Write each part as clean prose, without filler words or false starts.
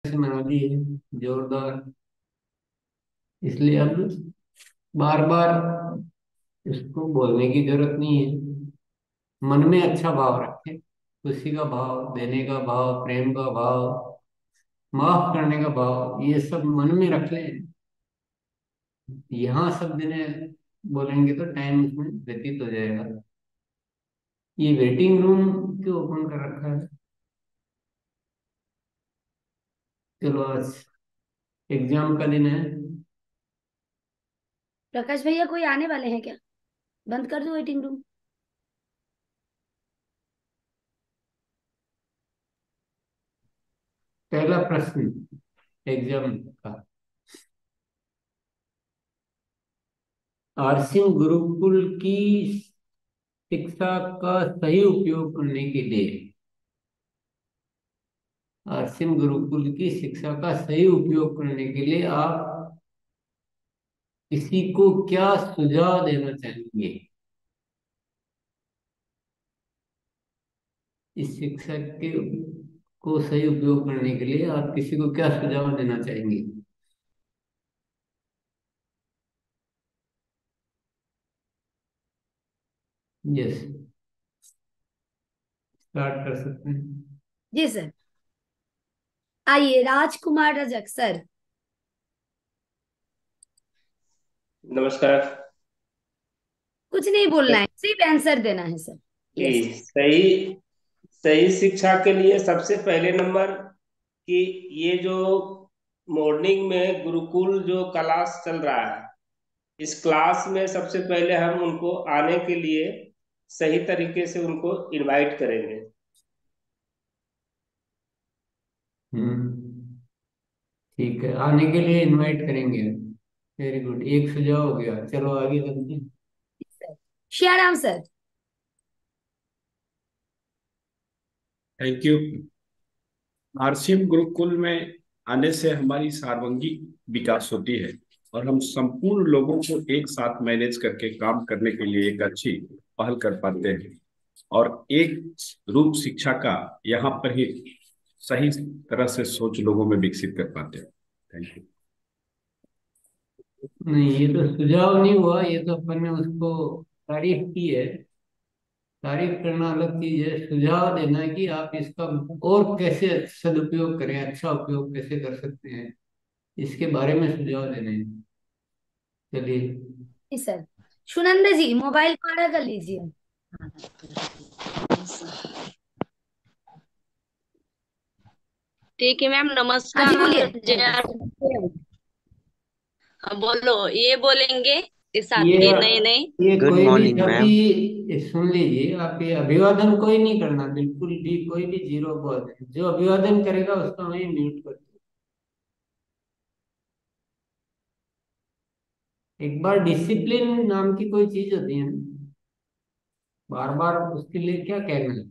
बना दी है जोरदार। इसलिए अब बार बार इसको बोलने की जरूरत नहीं है। मन में अच्छा भाव रखें, खुशी का भाव, देने का भाव, प्रेम का भाव, माफ करने का भाव, ये सब मन में रख लें। यहाँ सब दिने बोलेंगे तो टाइम उसमें व्यतीत हो जाएगा। ये वेटिंग रूम क्यों ओपन कर रखा है? चलो आज एग्जाम का दिन है। प्रकाश भैया कोई आने वाले हैं क्या? बंद कर दो वेटिंग रूम। पहला प्रश्न एग्जाम का। आरसिंह गुरुकुल की शिक्षा का सही उपयोग करने के लिए, आरसिंह गुरुकुल की शिक्षा का सही उपयोग करने के लिए आप किसी को क्या सुझाव देना चाहेंगे? इस शिक्षा के को सही उपयोग करने के लिए आप किसी को क्या सुझाव देना चाहेंगे? यस, स्टार्ट कर सकते हैं। जी सर। आइए राजकुमार रजक सर। नमस्कार। कुछ नहीं बोलना है, सिर्फ आंसर देना है सर। यस। जी, सही सही शिक्षा के लिए सबसे पहले नंबर कि ये जो मॉर्निंग में गुरुकुल जो क्लास चल रहा है, इस क्लास में सबसे पहले हम उनको आने के लिए सही तरीके से उनको इनवाइट करेंगे। हम्म, ठीक है, आने के लिए इनवाइट करेंगे। वेरी गुड, एक सुझाव हो गया। चलो आगे चलते हैं। Sir Shyaram sir. Thank you. RCM Gurukul में आने से हमारी सर्वांगीण विकास होती है और हम संपूर्ण लोगों को एक साथ मैनेज करके काम करने के लिए एक अच्छी पहल कर पाते हैं और एक रूप शिक्षा का यहाँ पर ही सही तरह से सोच लोगों में विकसित कर पाते हैं। Thank you. नहीं, ये तो सुझाव नहीं हुआ, ये तो अपन ने उसको तारीफ की है। तारीफ करना अलग चीज है, सुझाव देना है कि आप इसका और कैसे सदुपयोग करें, अच्छा उपयोग कैसे कर सकते हैं, इसके बारे में सुझाव देने हैं। चलिए। जी सर। सुनंदा जी मोबाइल को आड़ा कर लीजिए। ठीक है मैम, हाँ जी बोलिए। नमस्कार। जय बोलो, ये बोलेंगे के साथ ये ये नए नए। ये गुड कोई भी मॉर्निंग साथी, मैम। ये सुन लीजिए, आप ये अभिवादन कोई नहीं करना, बिल्कुल भी कोई भी जीरो पॉइंट। जो अभिवादन करेगा उसका मैं म्यूट कर दूं। एक बार डिसिप्लिन नाम की कोई चीज होती है ना, बार बार उसके लिए क्या कहना है?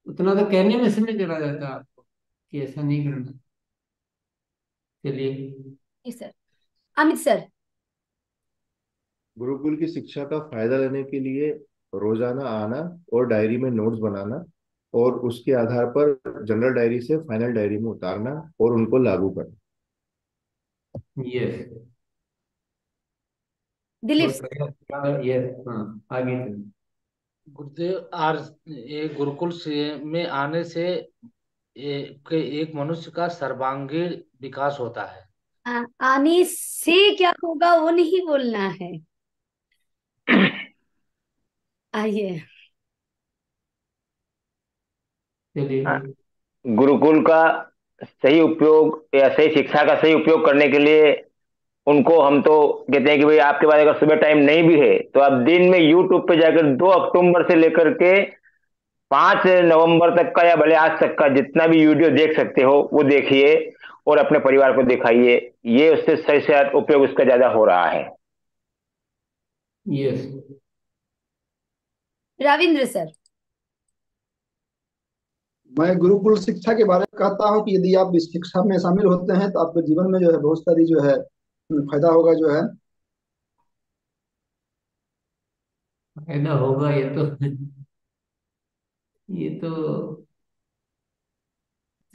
उतना तो कहने में समय चला जाता है आपको कि ऐसा नहीं करना। चलिए। जी सर। अमित सर। गुरुकुल की शिक्षा का फायदा लेने के लिए रोजाना आना और डायरी में नोट्स बनाना और उसके आधार पर जनरल डायरी से फाइनल डायरी में उतारना और उनको लागू करना। यस। दिलीप और सर। यस, हाँ, आगे चलिए। गुरुदेव आर ये गुरुकुल से में आने से एक मनुष्य का सर्वांगीण विकास होता है। आने से क्या होगा वो नहीं बोलना है। आइए। चलिए। गुरुकुल का सही उपयोग या सही शिक्षा का सही उपयोग करने के लिए उनको हम तो कहते हैं कि भाई आपके पास अगर सुबह टाइम नहीं भी है तो आप दिन में यूट्यूब पे जाकर 2 अक्टूबर से लेकर के 5 नवंबर तक का या भले आज तक का जितना भी वीडियो देख सकते हो वो देखिए और अपने परिवार को दिखाइए। ये उससे सही से उपयोग उसका ज्यादा हो रहा है। यस। रविंद्र सर। मैं गुरुकुल शिक्षा के बारे में कहता हूँ कि यदि आप इस शिक्षा में शामिल होते हैं तो आपके जीवन में जो है बहुत सारी जो है फायदा होगा जो है। फायदा होगा, ये तो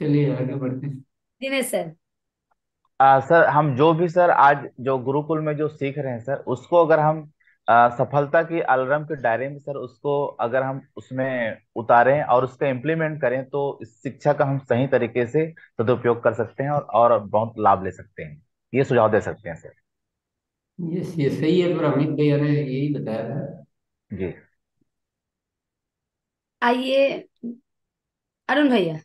चलिए आगे बढ़ते हैं। दिनेश सर। सर हम जो भी सर आज जो गुरुकुल में जो सीख रहे हैं सर उसको अगर हम सफलता की अलार्म के दायरे में सर उसको अगर हम उसमें उतारें और उसका इम्प्लीमेंट करें तो इस शिक्षा का हम सही तरीके से सदुपयोग कर सकते हैं और बहुत लाभ ले सकते हैं। ये सुझाव दे सकते हैं सर। ये सही है, पर अमित भैया ने यही बताया था। जी। आइए अरुण भैया।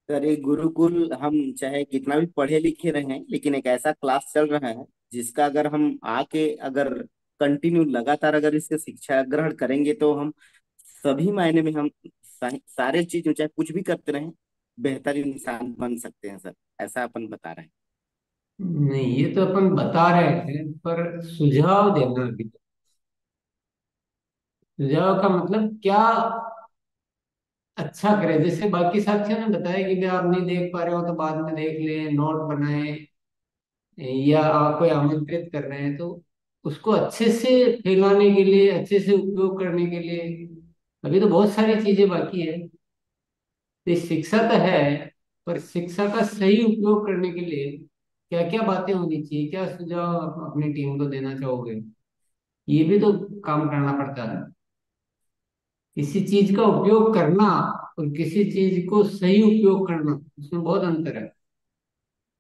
सर ये गुरुकुल हम चाहे कितना भी पढ़े लिखे रहें लेकिन एक ऐसा क्लास चल रहा है जिसका अगर हम आके अगर कंटिन्यू लगातार अगर इससे शिक्षा ग्रहण करेंगे तो हम सभी मायने में हम सारे चीज में चाहे कुछ भी करते रहें बेहतर इंसान बन सकते हैं सर। ऐसा अपन बता रहे हैं। नहीं, ये तो अपन बता रहे थे, पर सुझाव देना अभी तो। सुझाव का मतलब क्या अच्छा करे, जैसे बाकी साथियों ने बताया कि भी आप नहीं देख पा रहे हो तो बाद में देख लें, नोट बनाए, या आप कोई आमंत्रित कर रहे हैं तो उसको अच्छे से फैलाने के लिए, अच्छे से उपयोग करने के लिए अभी तो बहुत सारी चीजें बाकी है। ये शिक्षा तो है, पर शिक्षा का सही उपयोग करने के लिए क्या क्या बातें होनी चाहिए, क्या सुझाव आप अपनी टीम को देना चाहोगे? ये भी तो काम करना पड़ता है। किसी चीज का उपयोग करना और किसी चीज को सही उपयोग करना, उसमें बहुत अंतर है।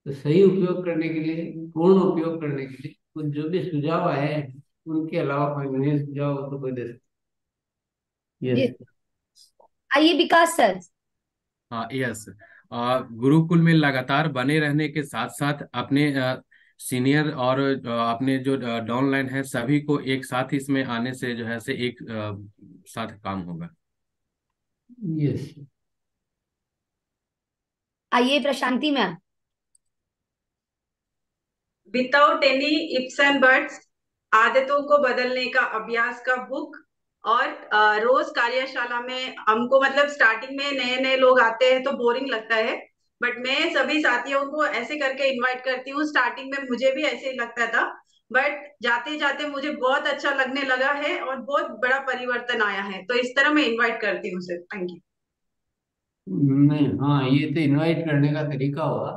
तो सही उपयोग करने के लिए, पूर्ण उपयोग करने के लिए कुछ जो भी सुझाव आए हैं, उनके अलावा कोई नए सुझाव हो तो कोई दे सकते। जी। यस। आइए विकास सर। हाँ, यस। गुरुकुल में लगातार बने रहने के साथ साथ अपने सीनियर और अपने जो डाउनलाइन है सभी को एक साथ इसमें आने से जो है से एक साथ काम होगा। यस। आइए Prashanti ma'am. Without any ifs and buts, आदतों को बदलने का अभ्यास का बुक। और रोज कार्यशाला में हमको मतलब स्टार्टिंग में नए नए लोग आते हैं तो बोरिंग लगता है, बट मैं सभी साथियों को ऐसे करके इनवाइट करती हूँ। स्टार्टिंग में मुझे भी ऐसे ही लगता था, बट जाते जाते मुझे बहुत अच्छा लगने लगा है और बहुत बड़ा परिवर्तन आया है। तो इस तरह मैं इनवाइट करती हूँ सर। Thank you. नहीं, हाँ, ये तो इनवाइट करने का तरीका होगा,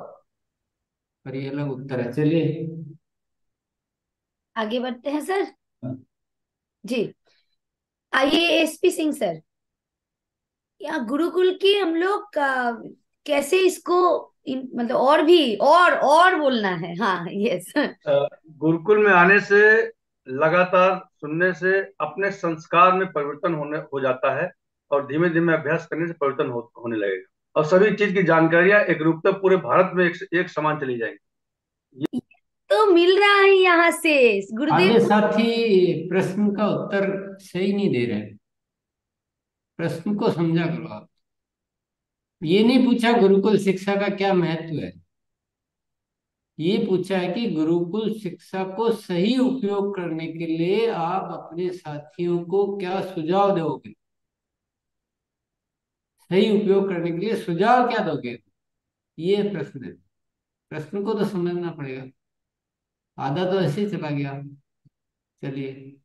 पर ये अलग उत्तर है। चलिए आगे बढ़ते हैं सर। जी। आइए एसपी सिंह सर। यहाँ गुरुकुल की हम लोग कैसे इसको मतलब और भी और बोलना है। हाँ यस। गुरुकुल में आने से लगातार सुनने से अपने संस्कार में परिवर्तन हो जाता है और धीमे धीमे अभ्यास करने से परिवर्तन होने लगेगा और सभी चीज की जानकारियां एक रूपता पूरे भारत में एक समान चली जाएगी। तो मिल रहा है यहाँ से आगे गुरुदेव। साथी प्रश्न का उत्तर सही नहीं दे रहे। प्रश्न को समझा करो आप। ये नहीं पूछा गुरुकुल शिक्षा का क्या महत्व है, ये पूछा है कि गुरुकुल शिक्षा को सही उपयोग करने के लिए आप अपने साथियों को क्या सुझाव दोगे, सही उपयोग करने के लिए सुझाव क्या दोगे, ये प्रश्न है। प्रश्न को तो समझना पड़ेगा। आधा तो ऐसे ही चला गया। चलिए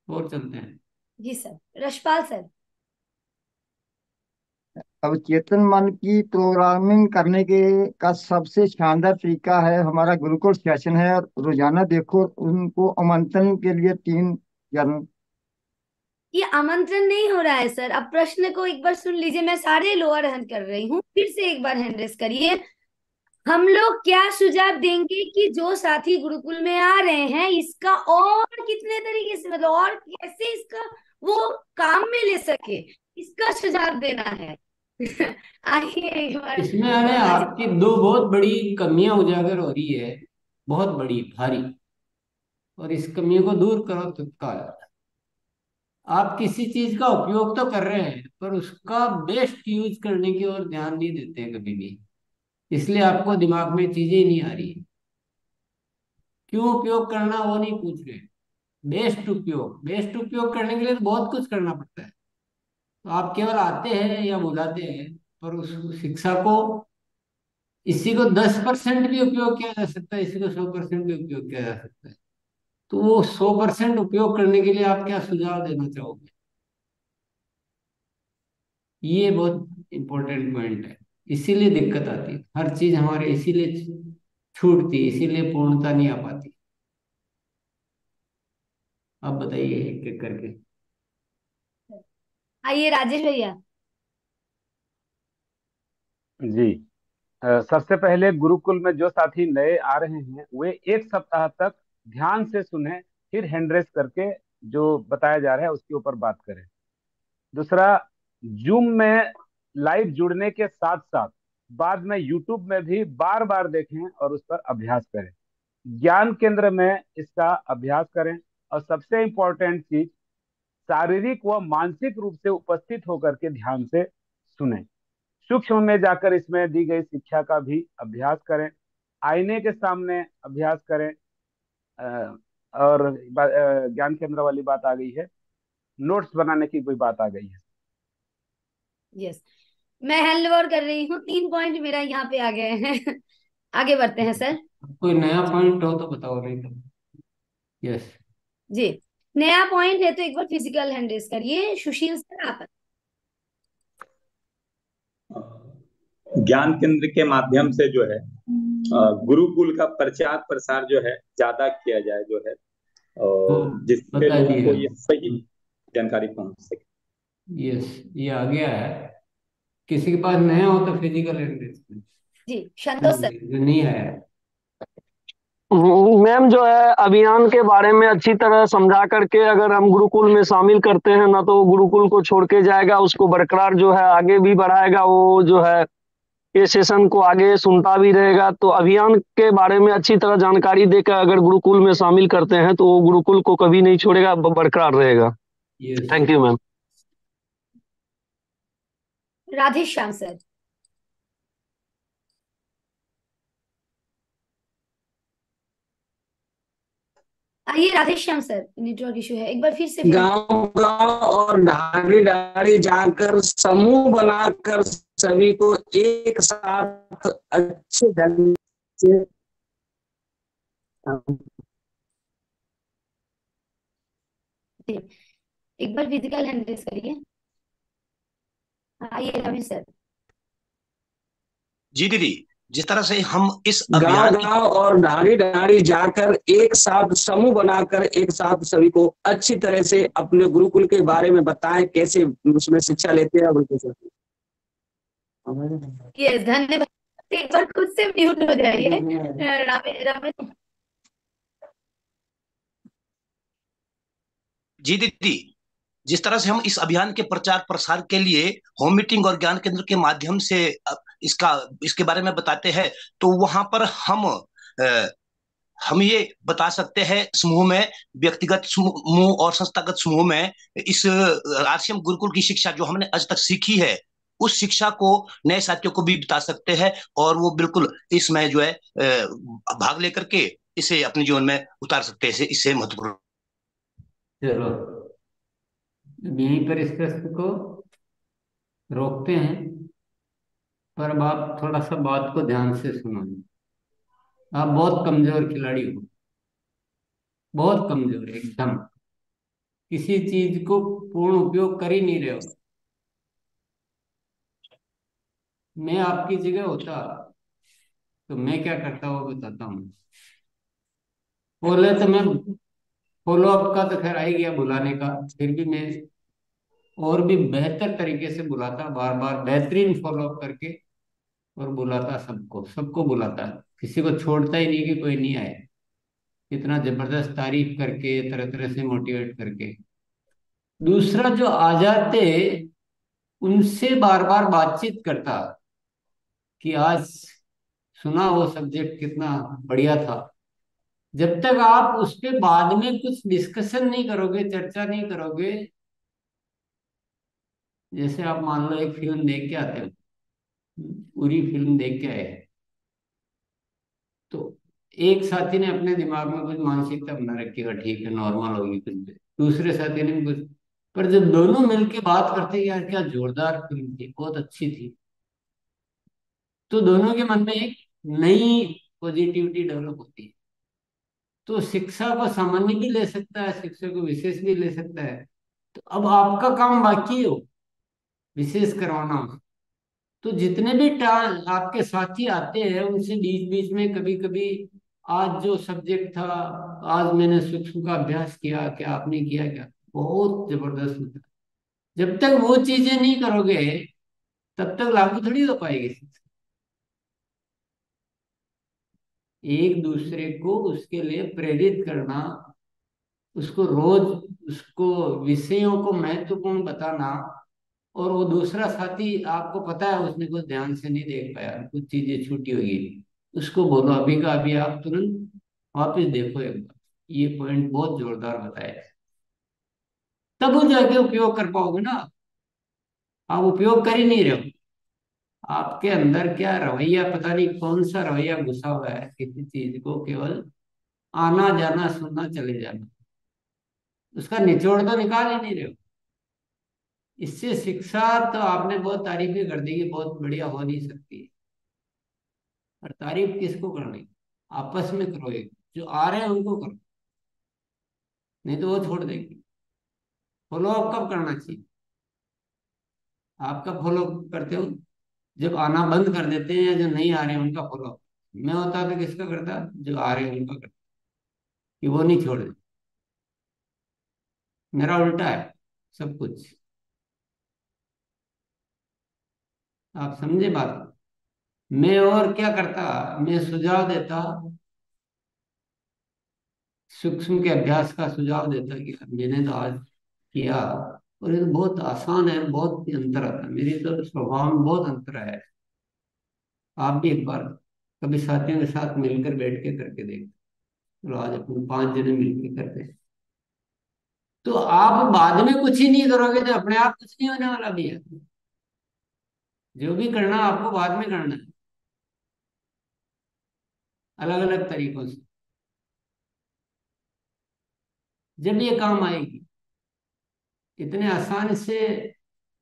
और चलते हैं। जी सर। रशपाल सर। अवचेतन मन की प्रोग्रामिंग करने के का सबसे शानदार तरीका है हमारा गुरुकुल सेशन है। और रोजाना देखो उनको आमंत्रण के लिए 3 जन। ये आमंत्रण नहीं हो रहा है सर। अब प्रश्न को एक बार सुन लीजिए। मैं सारे लोअर हैंड कर रही हूँ, फिर से एक बार हैंड रेस करिए। हम लोग क्या सुझाव देंगे कि जो साथी गुरुकुल में आ रहे हैं इसका और कितने तरीके से मतलब और कैसे इसका वो काम में ले सके, इसका सुझाव देना है। आइए एक बार इसमें आने वर्मा जी। आपकी दो बहुत बड़ी कमियां उजागर हो रही है, बहुत बड़ी भारी, और इस कमियों को दूर करो तत्काल। आप किसी चीज का उपयोग तो कर रहे हैं, पर उसका बेस्ट यूज करने की ओर ध्यान नहीं देते हैं कभी भी। इसलिए आपको दिमाग में चीजें ही नहीं आ रही है। क्यों उपयोग करना वो नहीं पूछ रहे। बेस्ट उपयोग करने के लिए तो बहुत कुछ करना पड़ता है। तो आप केवल आते हैं या बुलाते हैं, पर उस शिक्षा को, इसी को 10% भी उपयोग किया जा सकता है, इसी को 100% भी उपयोग किया जा सकता है। तो वो 100% उपयोग करने के लिए आप क्या सुझाव देना चाहोगे? ये बहुत इम्पोर्टेंट पॉइंट है। इसीलिए दिक्कत आती है, हर चीज हमारे इसीलिए छूटती है, इसीलिए पूर्णता नहीं आ पाती। अब बताइए एक एक करके। आइए राजेश भैया। जी। सबसे पहले गुरुकुल में जो साथी नए आ रहे हैं वे एक सप्ताह तक ध्यान से सुने, फिर हैंड रेस करके जो बताया जा रहा है उसके ऊपर बात करें। दूसरा, जूम में लाइव जुड़ने के साथ साथ बाद में यूट्यूब में भी बार बार देखें और उस पर अभ्यास करें। ज्ञान केंद्र में इसका अभ्यास करें। और सबसे इम्पोर्टेंट चीज, शारीरिक व मानसिक रूप से उपस्थित होकर के ध्यान से सुने। सूक्ष्म में जाकर इसमें दी गई शिक्षा का भी अभ्यास करें। आईने के सामने अभ्यास करें। और ज्ञान केंद्र वाली बात आ गई है, नोट्स बनाने की कोई बात आ गई है। यस, मैं हैंड ओवर कर रही हूँ, 3 पॉइंट मेरा यहाँ पे आ गए हैं। आगे बढ़ते हैं सर। कोई नया पॉइंट हो तो बताओ, नहीं तो। यस जी, नया पॉइंट है तो एक बार फिजिकल हैंड रेस करिए। सुशील सर आप। ज्ञान केंद्र के माध्यम से जो है गुरुकुल का प्रचार प्रसार जो है ज्यादा किया जाए जो है, और जिससे बता लोगों को दिए। ये सही जानकारी पहुंच सके। यस, ये आ गया है। किसी के पास नया हो तो फिजिकल एंट्रेंस जी, संतोष सर। जो नहीं आया। मैम जो है अभियान के बारे में अच्छी तरह समझा करके अगर हम गुरुकुल में शामिल करते हैं ना, तो वो गुरुकुल को छोड़ के जाएगा, उसको बरकरार जो है आगे भी बढ़ाएगा। वो जो है ये सेशन को आगे सुनता भी रहेगा। तो अभियान के बारे में अच्छी तरह जानकारी देकर अगर गुरुकुल में शामिल करते हैं तो वो गुरुकुल को कभी नहीं छोड़ेगा, बरकरार रहेगा। Thank you ma'am. Radhe Shyam sir. आइए Radhe Shyam sir, network issue है, एक बार फिर से। गांव गांव और ढाड़ी ढाड़ी जाकर समूह बनाकर सभी को एक साथ अच्छे ढंग से एक बार फिजिकल हैंड रेस करिए। आइए रवि सर। जी दीदी, जिस तरह से हम इस गांव अभियान गांव और ढाड़ी ढाड़ी जाकर एक साथ समूह बनाकर एक साथ सभी को अच्छी तरह से अपने गुरुकुल के बारे में बताएं, कैसे उसमें शिक्षा लेते हैं और कैसे। यस, धन्यवाद। एक बार खुद से म्यूट हो जाइए। जी दीदी, जिस तरह से हम इस अभियान के प्रचार प्रसार के लिए होम मीटिंग और ज्ञान केंद्र के माध्यम से इसके बारे में बताते हैं, तो वहां पर हम ये बता सकते हैं समूह में, व्यक्तिगत समूह और संस्थागत समूह में, इस आरसीएम गुरुकुल की शिक्षा जो हमने आज तक सीखी है उस शिक्षा को नए साथियों को भी बता सकते हैं, और वो बिल्कुल इसमें जो है भाग लेकर के इसे अपने जीवन में उतार सकते हैं। इससे महत्वपूर्ण। चलो यहीं पर इस प्रश्न को रोकते हैं, पर अब आप थोड़ा सा बात को ध्यान से सुनो। आप बहुत कमजोर खिलाड़ी हो, बहुत कमजोर एकदम, किसी चीज को पूर्ण उपयोग कर ही नहीं रहे हो। मैं आपकी जगह होता तो मैं क्या करता वो बताता हूँ। बोले तो मैं फॉलो अप का तो खैर आ ही गया बुलाने का, फिर भी मैं और भी बेहतर तरीके से बुलाता, बार बार बेहतरीन फॉलो अप करके और बुलाता, सबको सबको बुलाता, किसी को छोड़ता ही नहीं कि कोई नहीं आए। इतना जबरदस्त तारीफ करके, तरह तरह से मोटिवेट करके। दूसरा, जो आ जाते उनसे बार बार बातचीत करता कि आज सुना वो सब्जेक्ट कितना बढ़िया था। जब तक आप उस पे बाद में कुछ डिस्कशन नहीं करोगे, चर्चा नहीं करोगे, जैसे आप मान लो एक फिल्म देख के आते हो, पूरी फिल्म देख के आए, तो एक साथी ने अपने दिमाग में कुछ मानसिकता बना रखी है, ठीक है नॉर्मल होगी कुछ भी, दूसरे साथी ने कुछ, पर जब दोनों मिलके बात करते हैं यार क्या जोरदार फिल्म थी, बहुत अच्छी थी, तो दोनों के मन में एक नई पॉजिटिविटी डेवलप होती है। तो शिक्षा को सामान्य भी ले सकता है, शिक्षा को विशेष भी ले सकता है। तो अब आपका काम बाकी हो विशेष करवाना, तो जितने भी आपके साथी आते हैं उनसे बीच बीच में कभी कभी, आज जो सब्जेक्ट था, आज मैंने सूक्ष्म का अभ्यास किया, क्या आपने किया क्या, बहुत जबरदस्त होता है। जब तक वो चीजें नहीं करोगे तब तक लागू थोड़ी हो पाएगी। एक दूसरे को उसके लिए प्रेरित करना, उसको रोज उसको विषयों को महत्वपूर्ण बताना, और वो दूसरा साथी आपको पता है उसने कुछ ध्यान से नहीं देख पाया, कुछ चीजें छूटी हुई, उसको बोलो अभी का अभी आप तुरंत वापस देखो एक बार, ये पॉइंट बहुत जोरदार बताया है। तब वो जाके उपयोग कर पाओगे ना। आप उपयोग कर ही नहीं रहे हो। आपके अंदर क्या रवैया, पता नहीं कौन सा रवैया घुसा हुआ है, किसी चीज को केवल आना जाना सुनना चले जाना, उसका निचोड़ तो निकाल ही नहीं रहे हो। इससे शिक्षा तो आपने बहुत तारीफ ही कर दी कि बहुत बढ़िया हो नहीं सकती, और तारीफ किसको करनी, आपस में करो, एक जो आ रहे हैं उनको करो, नहीं तो वो छोड़ देंगे। फॉलो अप कब करना चाहिए? आप कब फॉलो करते हो? जब आना बंद कर देते हैं, या जो नहीं आ रहे हैं उनका फॉलो अप। मैं होता तो किसका करता? जो आ रहे हैं उनका करता, कि वो नहीं छोड़ दे। मेरा उल्टा है सब कुछ। आप समझे बात को? मैं और क्या करता, मैं सुझाव देता, सूक्ष्म के अभ्यास का सुझाव देता कि मैंने तो आज किया, और ये तो बहुत आसान है, बहुत अंतर आता है, मेरी तो स्वभाव में बहुत अंतर है। आप भी एक बार कभी साथियों के साथ मिलकर बैठ के करके देख। चलो आज अपन 5 जने मिलकर करते हैं, तो आप बाद में कुछ ही नहीं करोगे तो अपने आप कुछ नहीं होने वाला भी है। जो भी करना आपको बाद में करना है, अलग अलग तरीकों से, जब ये काम आएगी। इतने आसान से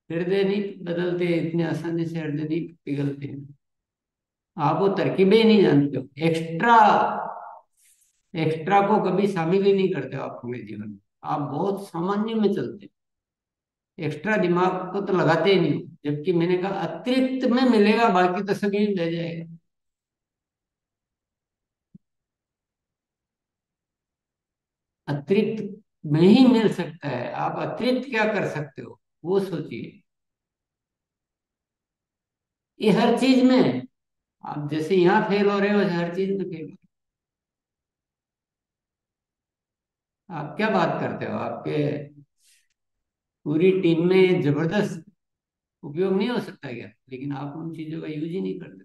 हृदय नहीं बदलते, इतने आसानी से हृदय नहीं पिघलते हैं। आप वो तरकीबें ही नहीं जानते हो। एक्स्ट्रा एक्स्ट्रा को कभी शामिल ही नहीं करते हो आप अपने जीवन में। आप बहुत सामान्य में चलते हो, एक्स्ट्रा दिमाग को तो लगाते ही नहीं हो। जबकि मैंने कहा अतिरिक्त में मिलेगा, बाकी तो सभी में रह जाएगा। अतिरिक्त में ही मिल सकता है। आप अतिरिक्त क्या कर सकते हो वो सोचिए। ये हर चीज में, आप जैसे यहाँ फेल हो रहे हो, वैसे हर चीज में फेल हो। आप क्या बात करते हो? आपके पूरी टीम में जबरदस्त उपयोग नहीं हो सकता क्या? लेकिन आप उन चीजों का यूज ही नहीं करते।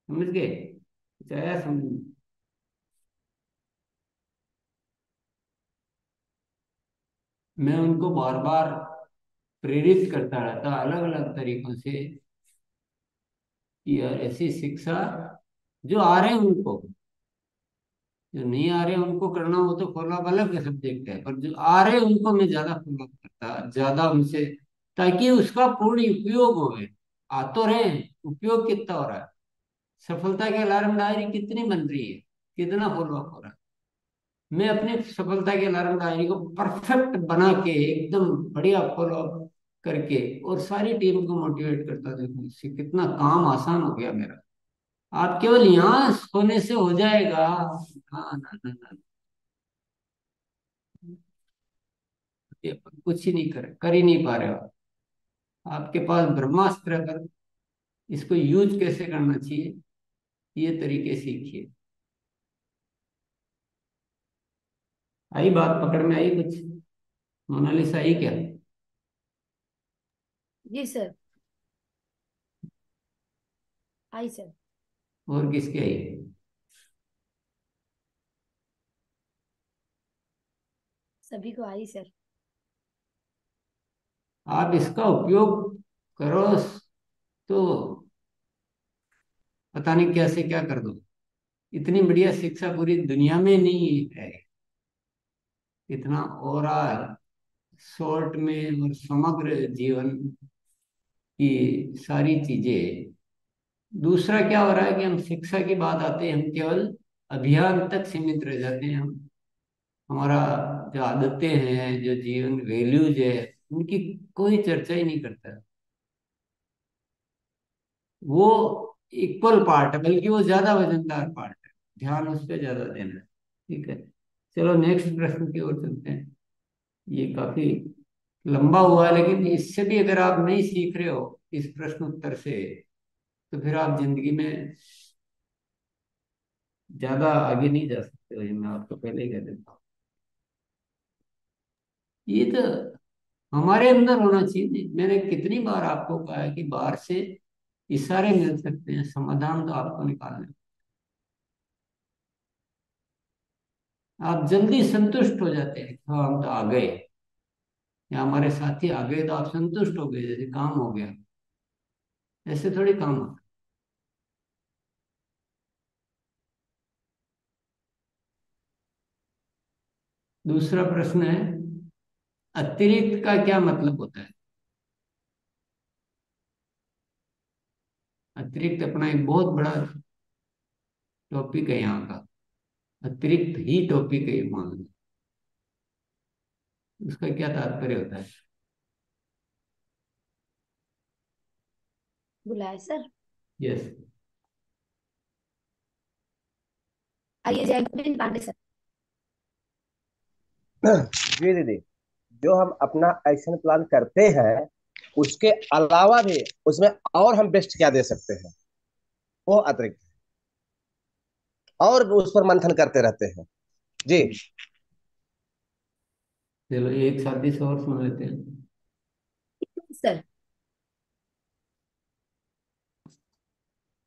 समझ गए? चाहे समझ। मैं उनको बार बार प्रेरित करता रहता अलग अलग तरीकों से कि यार ऐसी शिक्षा, जो आ रहे हैं उनको, जो नहीं आ रहे हैं उनको करना, वो तो फॉलो अप अलग सब्जेक्ट है, पर जो आ रहे हैं उनको मैं ज्यादा फॉलो अप करता, ज्यादा उनसे, ताकि उसका पूर्ण उपयोग हो। आ तो रहे हैं, उपयोग कितना हो रहा है, सफलता की अलार्म डायरी कितनी बन रही है, कितना फॉलो अप हो रहा है। मैं अपनी सफलता की अलार्म डायरी को परफेक्ट बना के एकदम बढ़िया फॉलो अप करके और सारी टीम को मोटिवेट करता, देखो इससे कितना काम आसान हो गया मेरा। आप केवल यहाँ होने से हो जाएगा? हाँ, ना ना ना, ये अपन कुछ ही नहीं कर ही नहीं पा रहे हो। आपके पास ब्रह्मास्त्र है, पर इसको यूज कैसे करना चाहिए ये तरीके सीखिए। आई बात पकड़ में? आई कुछ? मोनालिसा आई क्या? जी सर, आई सर। और किसकी आई? सभी को आई सर। आप इसका उपयोग करो तो पता नहीं कैसे क्या कर दो। इतनी बढ़िया शिक्षा पूरी दुनिया में नहीं है। इतना और शॉर्ट में और समग्र जीवन की सारी चीजें। दूसरा क्या हो रहा है कि हम शिक्षा की बात आते हैं, हम केवल अभियान तक सीमित रह जाते हैं। हम हमारा जो आदतें हैं, जो जीवन वैल्यूज है, उनकी कोई चर्चा ही नहीं करता। वो इक्वल पार्ट है, बल्कि वो ज्यादा वजनदार पार्ट है, ध्यान उस पर ज्यादा देना है। ठीक है, चलो नेक्स्ट प्रश्न की ओर चलते हैं। ये काफी लंबा हुआ है, लेकिन इससे भी अगर आप नहीं सीख रहे हो इस प्रश्न उत्तर से, तो फिर आप जिंदगी में ज्यादा आगे नहीं जा सकते हो, ये मैं आपको पहले ही कह देता हूँ। ये तो हमारे अंदर होना चाहिए। मैंने कितनी बार आपको कहा है कि बाहर से इशारे मिल सकते हैं, समाधान तो आपको निकालना है। आप जल्दी संतुष्ट हो जाते हैं, हाँ हम तो आ गए, या हमारे साथी आ गए तो आप संतुष्ट हो गए, जैसे काम हो गया। ऐसे थोड़ी काम होता। दूसरा प्रश्न है, अतिरिक्त का क्या मतलब होता है? अतिरिक्त अपना एक बहुत बड़ा टॉपिक है यहाँ का। अतिरिक्त ही टॉपिक है ये, मान लो। उसका क्या तात्पर्य होता है? बुलाए सर। यस। आइए जयगोविंद पांडे सर। जी दीदी, जो हम अपना एक्शन प्लान करते हैं उसके अलावा भी उसमें और हम बेस्ट क्या दे सकते हैं, वो अतिरिक्त, और उस पर मंथन करते रहते हैं। जी चलो एक साथी से और सुन लेते हैं। सर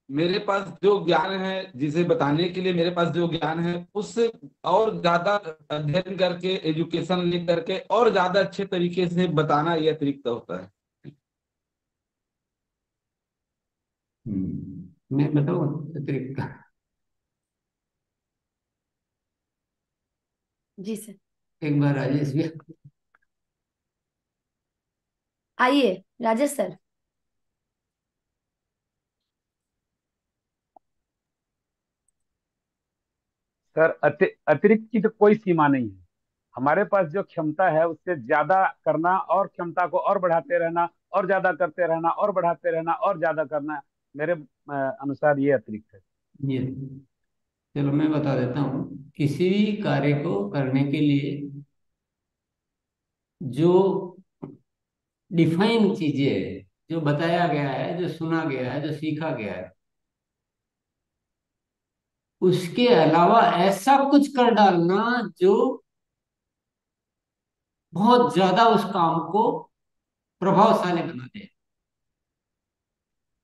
मेरे पास जो ज्ञान है, जिसे बताने के लिए मेरे पास जो ज्ञान है, उससे और ज्यादा अध्ययन करके, एजुकेशन ले करके और ज्यादा अच्छे तरीके से बताना, ये अतिरिक्त होता है। मैं बताऊं अतिरिक्त का? जी सर। एक बार राजेश भी। आइए राजेश सर। सर अतिरिक्त की तो कोई सीमा नहीं है। हमारे पास जो क्षमता है उससे ज्यादा करना, और क्षमता को और बढ़ाते रहना, और ज्यादा करते रहना, और बढ़ाते रहना, और ज्यादा करना, मेरे अनुसार ये अतिरिक्त है। ये चलो मैं बता देता हूँ। किसी भी कार्य को करने के लिए जो डिफाइन चीजें है, जो बताया गया है, जो सुना गया है, जो सीखा गया है, उसके अलावा ऐसा कुछ कर डालना जो बहुत ज्यादा उस काम को प्रभावशाली बना दे।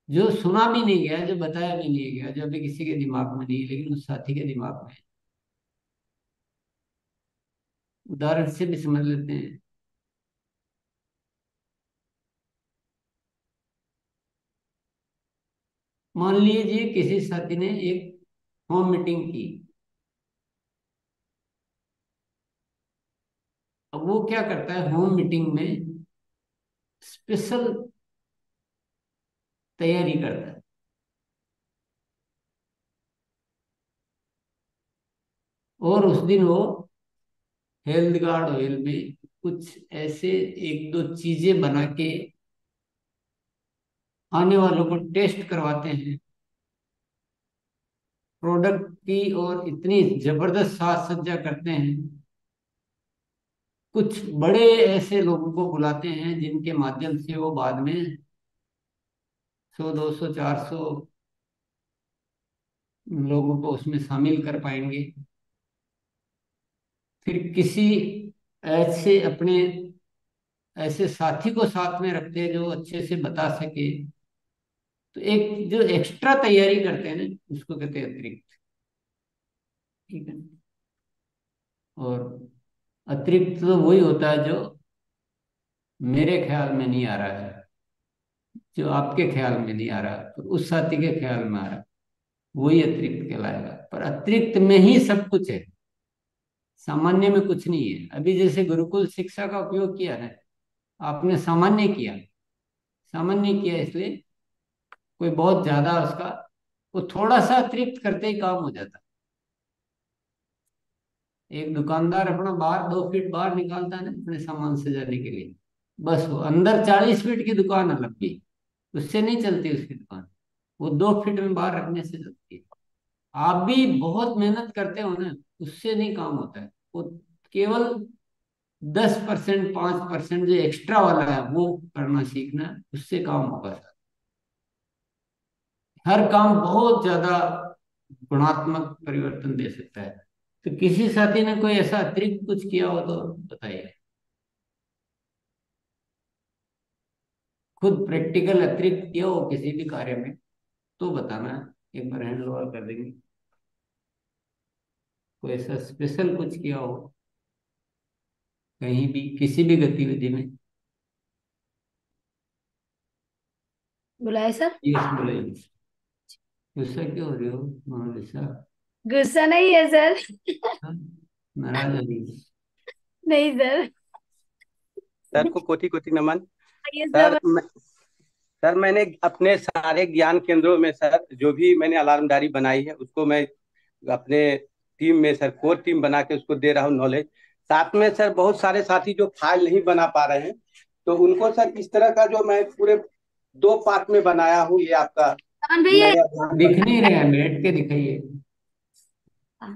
जो सुना भी नहीं गया, जो बताया भी नहीं गया, जो अभी किसी के दिमाग में नहीं है, लेकिन उस साथी के दिमाग में है। उदाहरण से भी समझ लेते हैं। मान लीजिए किसी साथी ने एक होम मीटिंग की। अब वो क्या करता है, होम मीटिंग में स्पेशल तैयारी करता है। और उस दिन वो हेल्थ गार्ड ऑयल में कुछ ऐसे एक दो चीजें बना के आने वालों को टेस्ट करवाते हैं प्रोडक्ट की, और इतनी जबरदस्त साज सज्जा करते हैं। कुछ बड़े ऐसे लोगों को बुलाते हैं जिनके माध्यम से वो बाद में 100 200 400 लोगों को उसमें शामिल कर पाएंगे। फिर किसी ऐसे अपने ऐसे साथी को साथ में रखते हैं जो अच्छे से बता सके। तो एक जो एक्स्ट्रा तैयारी करते हैं ना, उसको कहते हैं अतिरिक्त। ठीक है। और अतिरिक्त तो वही होता है जो मेरे ख्याल में नहीं आ रहा है, जो आपके ख्याल में नहीं आ रहा, तो उस साथी के ख्याल में आ रहा है, वही अतिरिक्त कहलाएगा। पर अतिरिक्त में ही सब कुछ है, सामान्य में कुछ नहीं है। अभी जैसे गुरुकुल शिक्षा का उपयोग किया है, आपने सामान्य किया। सामान्य किया इसलिए कोई बहुत ज्यादा उसका, वो थोड़ा सा अतिरिक्त करते ही काम हो जाता। एक दुकानदार अपना बाहर 2 फीट बाहर निकालता है ना अपने सामान सजाने के लिए, बस वो अंदर 40 फीट की दुकान अलग की, उससे नहीं चलती उसकी दुकान, वो 2 फीट में बाहर रखने से चलती है। आप भी बहुत मेहनत करते हो ना, उससे नहीं काम होता है। वो केवल 10%, 5% जो एक्स्ट्रा वाला है वो करना सीखना है, उससे काम होगा सर। हर काम बहुत ज्यादा गुणात्मक परिवर्तन दे सकता है। तो किसी साथी ने कोई ऐसा अतिरिक्त कुछ किया हो तो बताइए, खुद प्रैक्टिकल अतिरिक्त किया हो किसी भी कार्य में तो बताना, एक बार हैंड ओवर कर देंगे। कोई ऐसा स्पेशल कुछ किया हो कहीं भी किसी भी गतिविधि में? बुलाए सर। यस बोलिए। गुस्सा क्यों हो रही हो मोनालिसा? गुस्सा नहीं है सर। नाराज हो रही? नहीं सर। सर को कोटि कोटि नमन। ये सर सब सर मैंने अपने सारे ज्ञान केंद्रों में सर जो भी मैंने अलार्मदारी बनाई है उसको मैं अपने टीम में सर कोर टीम बना के उसको दे रहा हूँ नॉलेज। साथ में सर बहुत सारे साथी जो फाइल नहीं बना पा रहे हैं तो उनको सर इस तरह का जो मैं पूरे 2 पार्ट में बनाया हूँ ये आपका भैया नया अभियान दिख नहीं रहे हैं, बैठ के दिखाइए।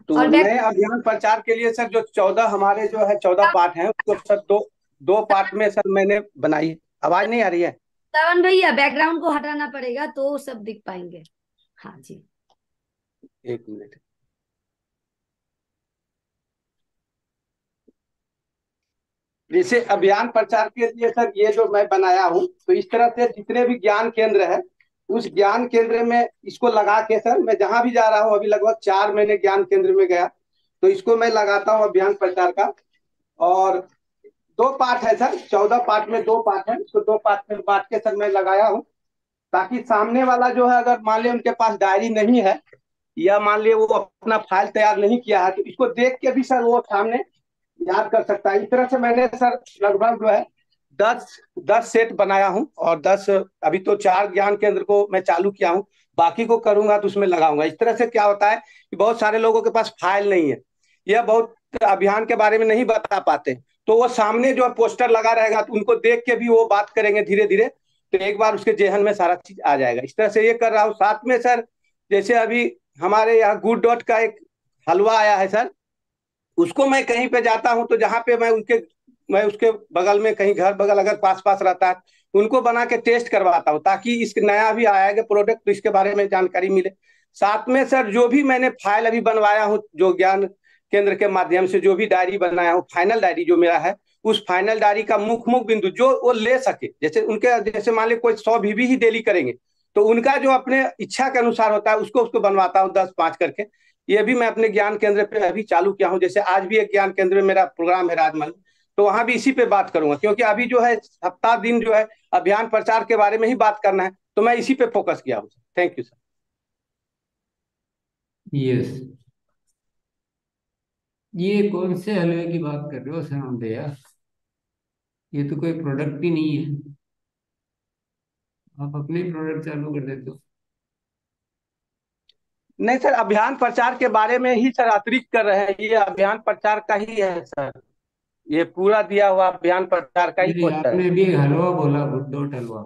तो और नए अभियान प्रचार के लिए सर जो 14 हमारे जो है 14 पार्ट हैं उसको सर दो दो पार्ट में सर मैंने बनाई है। आवाज नहीं आ रही है? श्रवण भैया बैकग्राउंड को हटाना पड़ेगा तो सब दिख पाएंगे। हाँ जी। 1 मिनट। जैसे अभियान प्रचार के लिए सर ये जो मैं बनाया हूँ तो इस तरह से जितने भी ज्ञान केंद्र है उस ज्ञान केंद्र में इसको लगा के सर मैं जहां भी जा रहा हूँ अभी लगभग 4 महीने ज्ञान केंद्र में गया तो इसको मैं लगाता हूँ अभियान प्रचार का। और 2 पार्ट है सर, 14 पार्ट में 2 पार्ट है, इसको 2 पार्ट में बांट के सर मैं लगाया हूँ ताकि सामने वाला जो है अगर मान लिया उनके पास डायरी नहीं है या मान लिया वो अपना फाइल तैयार नहीं किया है तो इसको देख के भी सर वो सामने याद कर सकता है। इस तरह से मैंने सर लगभग जो है 10 सेट बनाया हूँ और 10 अभी तो 4 ज्ञान केंद्र को मैं चालू किया हूँ, बाकी को करूंगा तो उसमें लगाऊंगा। इस तरह से क्या होता है कि बहुत सारे लोगों के पास फाइल नहीं है या बहुत अभियान के बारे में नहीं बता पाते तो वो सामने जो पोस्टर लगा रहेगा तो उनको देख के भी वो बात करेंगे धीरे धीरे तो एक बार उसके जेहन में सारा चीज आ जाएगा। इस तरह से ये कर रहा हूँ। साथ में सर जैसे अभी हमारे यहाँ गुड डॉट का एक हलवा आया है सर, उसको मैं कहीं पे जाता हूँ तो जहाँ पे मैं उसके बगल में कहीं घर बगल अगर पास पास रहता है उनको बना के टेस्ट करवाता हूँ ताकि इस नया भी आया है प्रोडक्ट तो इसके बारे में जानकारी मिले। साथ में सर जो भी मैंने फाइल अभी बनवाया हूँ जो ज्ञान केंद्र के माध्यम से जो भी डायरी बनाया हूँ फाइनल डायरी जो मेरा है उस फाइनल डायरी का मुख्य बिंदु जो वो ले सके, जैसे उनके जैसे मान ली कोई 100 बीबी ही डेली करेंगे तो उनका जो अपने इच्छा के अनुसार होता है उसको उसको बनवाता हूँ 10-5 करके। ये भी मैं अपने ज्ञान केंद्र पे अभी चालू किया हूँ। जैसे आज भी एक ज्ञान केंद्र में मेरा प्रोग्राम है राजमहल तो वहां भी इसी पे बात करूंगा क्योंकि अभी जो है सप्ताह दिन जो है अभियान प्रचार के बारे में ही बात करना है तो मैं इसी पे फोकस किया हूँ। Thank you sir. यस। ये कौन से हलवे की बात कर रहे हो सर भैया? ये तो कोई प्रोडक्ट ही नहीं है, आप अपने प्रोडक्ट चालू कर देते हो। नहीं सर अभियान प्रचार के बारे में ही सर अतिरिक्त कर रहे हैं, ये अभियान प्रचार का ही है सर, ये पूरा दिया हुआ अभियान प्रचार का ही नहीं, पोस्टर है। आपने भी हलवा बोला, गुड डॉट हलवा।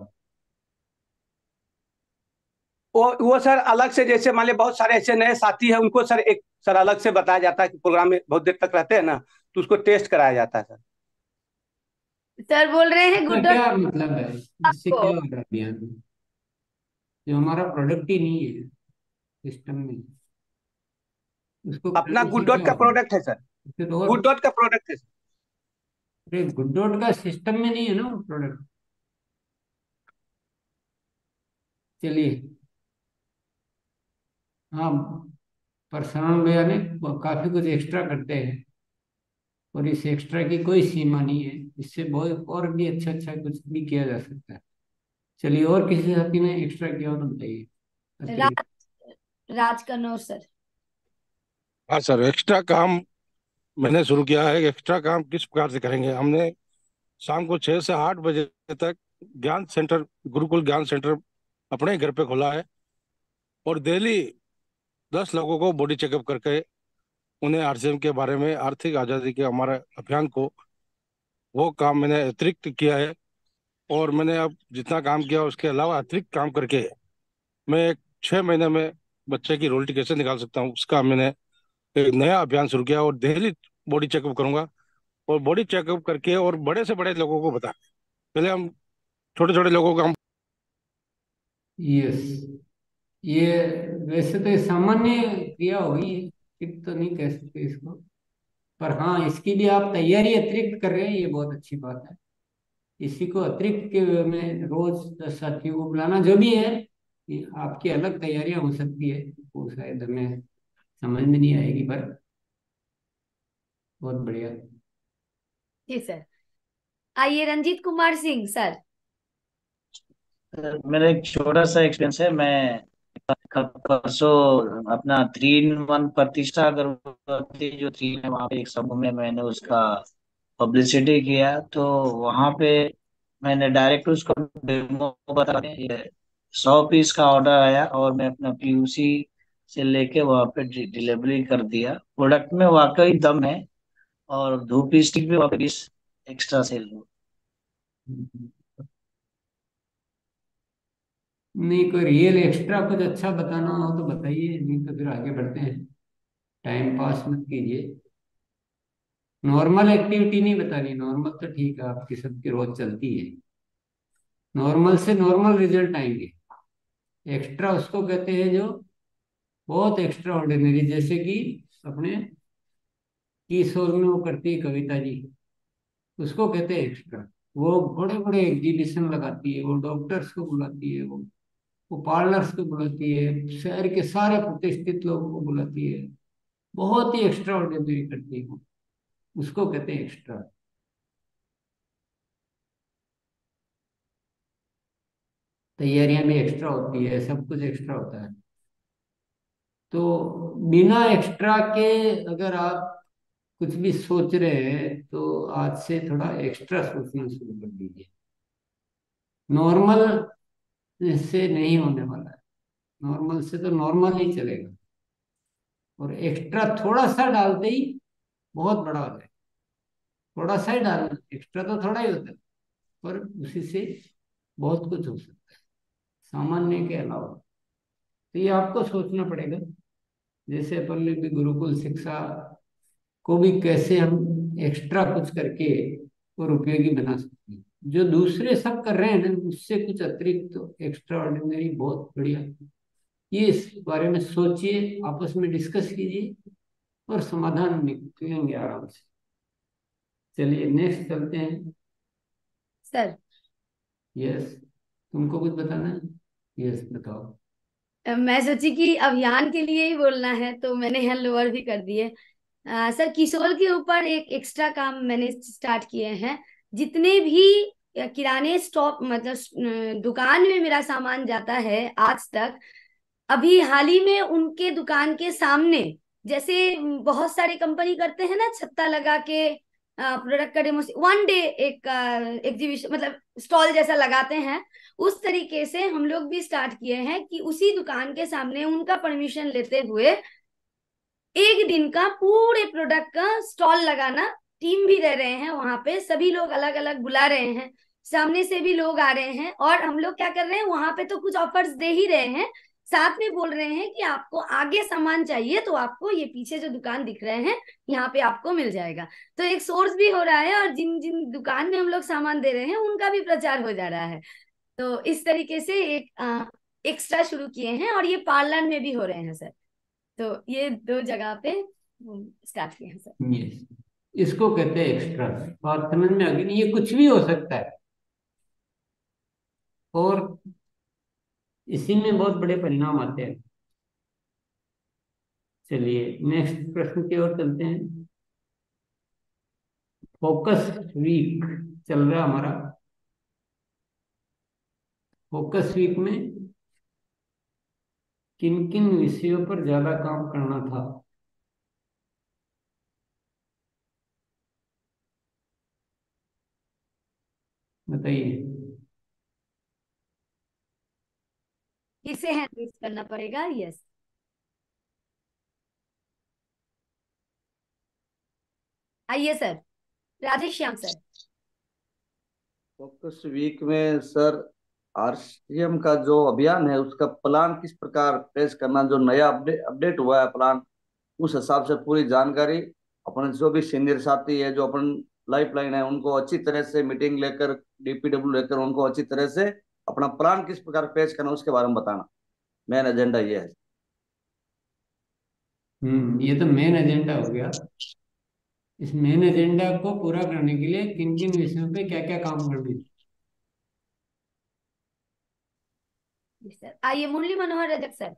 वो सर अलग से जैसे मान लीजिए बहुत सारे ऐसे नए साथी हैं उनको सर एक सर अलग से बताया जाता है कि प्रोग्राम में बहुत देर तक रहते हैं ना तो उसको टेस्ट कराया जाता है सर। सर बोल रहे हैं गुड क्या मतलब है, इससे आपको क्या हो रहा है अभियान में? जो हमारा प्रोडक्ट ही नहीं है सिस्टम में, उसको अपना करने से गुड डॉट क्या का हो रहा है? प्रोडक्ट है सर, इससे तो और गुड डॉट का प्रोडक्ट है सर। अरे गुड डॉट का सिस्टम में नहीं है ना वो प्रोडक्ट। चलिए, हाँ, पर श्रवण भैया ने काफी कुछ एक्स्ट्रा करते हैं और इस एक्स्ट्रा की कोई सीमा नहीं है, इससे बहुत और भी अच्छा अच्छा कुछ भी किया जा सकता है। चलिए, और किसी साथी ने एक्स्ट्रा किया हो तो बताइए। राज राज कन्नौर सर। हाँ सर, एक्स्ट्रा काम मैंने शुरू किया है। एक्स्ट्रा काम किस प्रकार से करेंगे? हमने शाम को 6 से 8 बजे तक ज्ञान सेंटर, गुरुकुल ज्ञान सेंटर अपने घर पे खोला है और डेली 10 लोगों को बॉडी चेकअप करके उन्हें आरसीएम के बारे में, आर्थिक आज़ादी के हमारे अभियान को, वो काम मैंने अतिरिक्त किया है। और मैंने अब जितना काम किया उसके अलावा अतिरिक्त काम करके मैं 6 महीने में बच्चे की रोल कैसे निकाल सकता हूँ, उसका मैंने एक नया अभियान शुरू किया और डेली बॉडी चेकअप करूंगा। और बॉडी चेकअप करके और बड़े से बड़े लोगों को बता, पहले हम छोटे छोटे लोगों को हम। यस, ये वैसे तो ये सामान्य क्रिया होगी, ठीक तो नहीं कह सकते इसको, पर हाँ इसकी भी आप तैयारी अतिरिक्त कर रहे हैं, ये बहुत अच्छी बात है। इसी को अतिरिक्त के में रोज 10 साथियों को बुलाना जो भी है, ये आपकी अलग तैयारियां हो सकती है, वो शायद हमें समझ में नहीं आएगी, पर बहुत बढ़िया। जी सर। आइए रंजीत कुमार सिंह सर। मेरा एक छोटा सा एक्सपीरियंस है। मैं परसों अपना 3-in-1 प्रतिष्ठा अगरबत्ती जो 3 है, वहाँ पे एक समूह में मैंने उसका पब्लिसिटी किया। तो वहाँ पे मैंने डायरेक्ट उसको डेमो बता दें, ये 100 पीस का ऑर्डर आया और मैं अपना पीयूसी से लेके वहाँ पे डिलीवरी कर दिया। प्रोडक्ट में वाकई दम है और धूप स्टिक भी वहाँ पे 20 एक्स्ट्रा सेल हुआ। नहीं, कोई रियल एक्स्ट्रा कुछ अच्छा बताना हो तो बताइए, नहीं तो फिर आगे बढ़ते हैं। टाइम पास मत कीजिए। नॉर्मल एक्टिविटी नहीं बतानी, नॉर्मल तो ठीक है आपकी सबकी रोज चलती है, नॉर्मल से नॉर्मल रिजल्ट आएंगे। एक्स्ट्रा उसको कहते हैं जो बहुत एक्स्ट्रा ऑर्डिनरी, जैसे कि अपने किशोर में वो करती है कविता जी, उसको कहते हैं एक्स्ट्रा। वो बड़े बड़े एग्जीबिशन लगाती है, वो डॉक्टर्स को बुलाती है, वो पार्लर्स को बुलाती है, शहर के सारे प्रतिष्ठित लोगों को बुलाती है, बहुत ही एक्स्ट्रा ऑर्डिनरी करती है वो, उसको कहते हैं एक्स्ट्रा। तैयारियां भी एक्स्ट्रा होती है, सब कुछ एक्स्ट्रा होता है। तो बिना एक्स्ट्रा के अगर आप कुछ भी सोच रहे हैं तो आज से थोड़ा एक्स्ट्रा सोचना शुरू कर दीजिए। नॉर्मल से नहीं होने वाला है, नॉर्मल से तो नॉर्मल ही चलेगा, और एक्स्ट्रा थोड़ा सा डालते ही बहुत बड़ा हो जाए। थोड़ा सा ही डालना, एक्स्ट्रा तो थोड़ा ही होता है, पर उसी से बहुत कुछ हो सकता है सामान्य के अलावा। तो ये आपको सोचना पड़ेगा, जैसे अपन ने भी गुरुकुल शिक्षा को भी कैसे हम एक्स्ट्रा कुछ करके और उपयोगी बना सकते हैं। जो दूसरे सब कर रहे हैं ना, उससे कुछ अतिरिक्त तो एक्स्ट्रा ऑर्डिनरी बहुत बढ़िया। ये इस बारे में सोचिए, आपस में डिस्कस कीजिए और समाधान निकलेंगे आराम से। चलिए नेक्स्ट चलते हैं। सर यस, तुमको कुछ बताना है? यस बताओ। मैं सोची कि अभियान के लिए ही बोलना है तो मैंने हैंड ओवर भी कर दिए। सर किशोर के ऊपर एक एक्स्ट्रा काम मैंने स्टार्ट किए हैं। जितने भी किराने स्टॉप मतलब दुकान में मेरा सामान जाता है आज तक, अभी हाल ही में उनके दुकान के सामने, जैसे बहुत सारी कंपनी करते हैं ना छत्ता लगा के प्रोडक्ट का डेमो 1 डे एक एग्जीबिशन मतलब स्टॉल जैसा लगाते हैं, उस तरीके से हम लोग भी स्टार्ट किए हैं कि उसी दुकान के सामने उनका परमिशन लेते हुए एक दिन का पूरे प्रोडक्ट का स्टॉल लगाना। टीम भी रह रहे हैं वहां पे, सभी लोग अलग अलग बुला रहे हैं, सामने से भी लोग आ रहे हैं, और हम लोग क्या कर रहे हैं वहां पे तो कुछ ऑफर्स दे ही रहे हैं, साथ में बोल रहे हैं कि आपको आगे सामान चाहिए तो आपको ये पीछे जो दुकान दिख रहे हैं यहाँ पे आपको मिल जाएगा। तो एक सोर्स भी हो रहा है और जिन जिन दुकान में हम लोग सामान दे रहे हैं उनका भी प्रचार हो जा रहा है। तो इस तरीके से एक एक्स्ट्रा शुरू किए हैं, और ये पार्लर में भी हो रहे हैं सर। तो ये 2 जगह पे स्टार्ट किए हैं सर। यस, इसको कहते हैं एक्स्ट्रा। बात समझ में आ गई? ये कुछ भी हो सकता है और इसी में बहुत बड़े परिणाम आते हैं। चलिए नेक्स्ट प्रश्न की ओर चलते हैं। फोकस वीक चल रहा हमारा। फोकस वीक में किन किन विषयों पर ज्यादा काम करना था? बताइए। किसे हैंडल करना पड़ेगा? यस आइए sir, Radheshyam sir. Focus week में सर आरसीएम का जो अभियान है उसका प्लान किस प्रकार पेश करना, जो नया अपडेट हुआ है प्लान, उस हिसाब से पूरी जानकारी अपन जो भी सीनियर साथी है, जो अपन लाइफ लाइन है, उनको अच्छी तरह से मीटिंग लेकर, डीपीडब्ल्यू लेकर उनको अच्छी तरह से अपना प्लान किस प्रकार पेश करना उसके बारे में बताना। मेन एजेंडा ये है। ये तो मेन एजेंडा हो गया। इस मेन एजेंडा को पूरा करने के लिए किन किन विषयों पे क्या क्या काम करने हैं? सर आइए मुरली मनोहर रजक सर।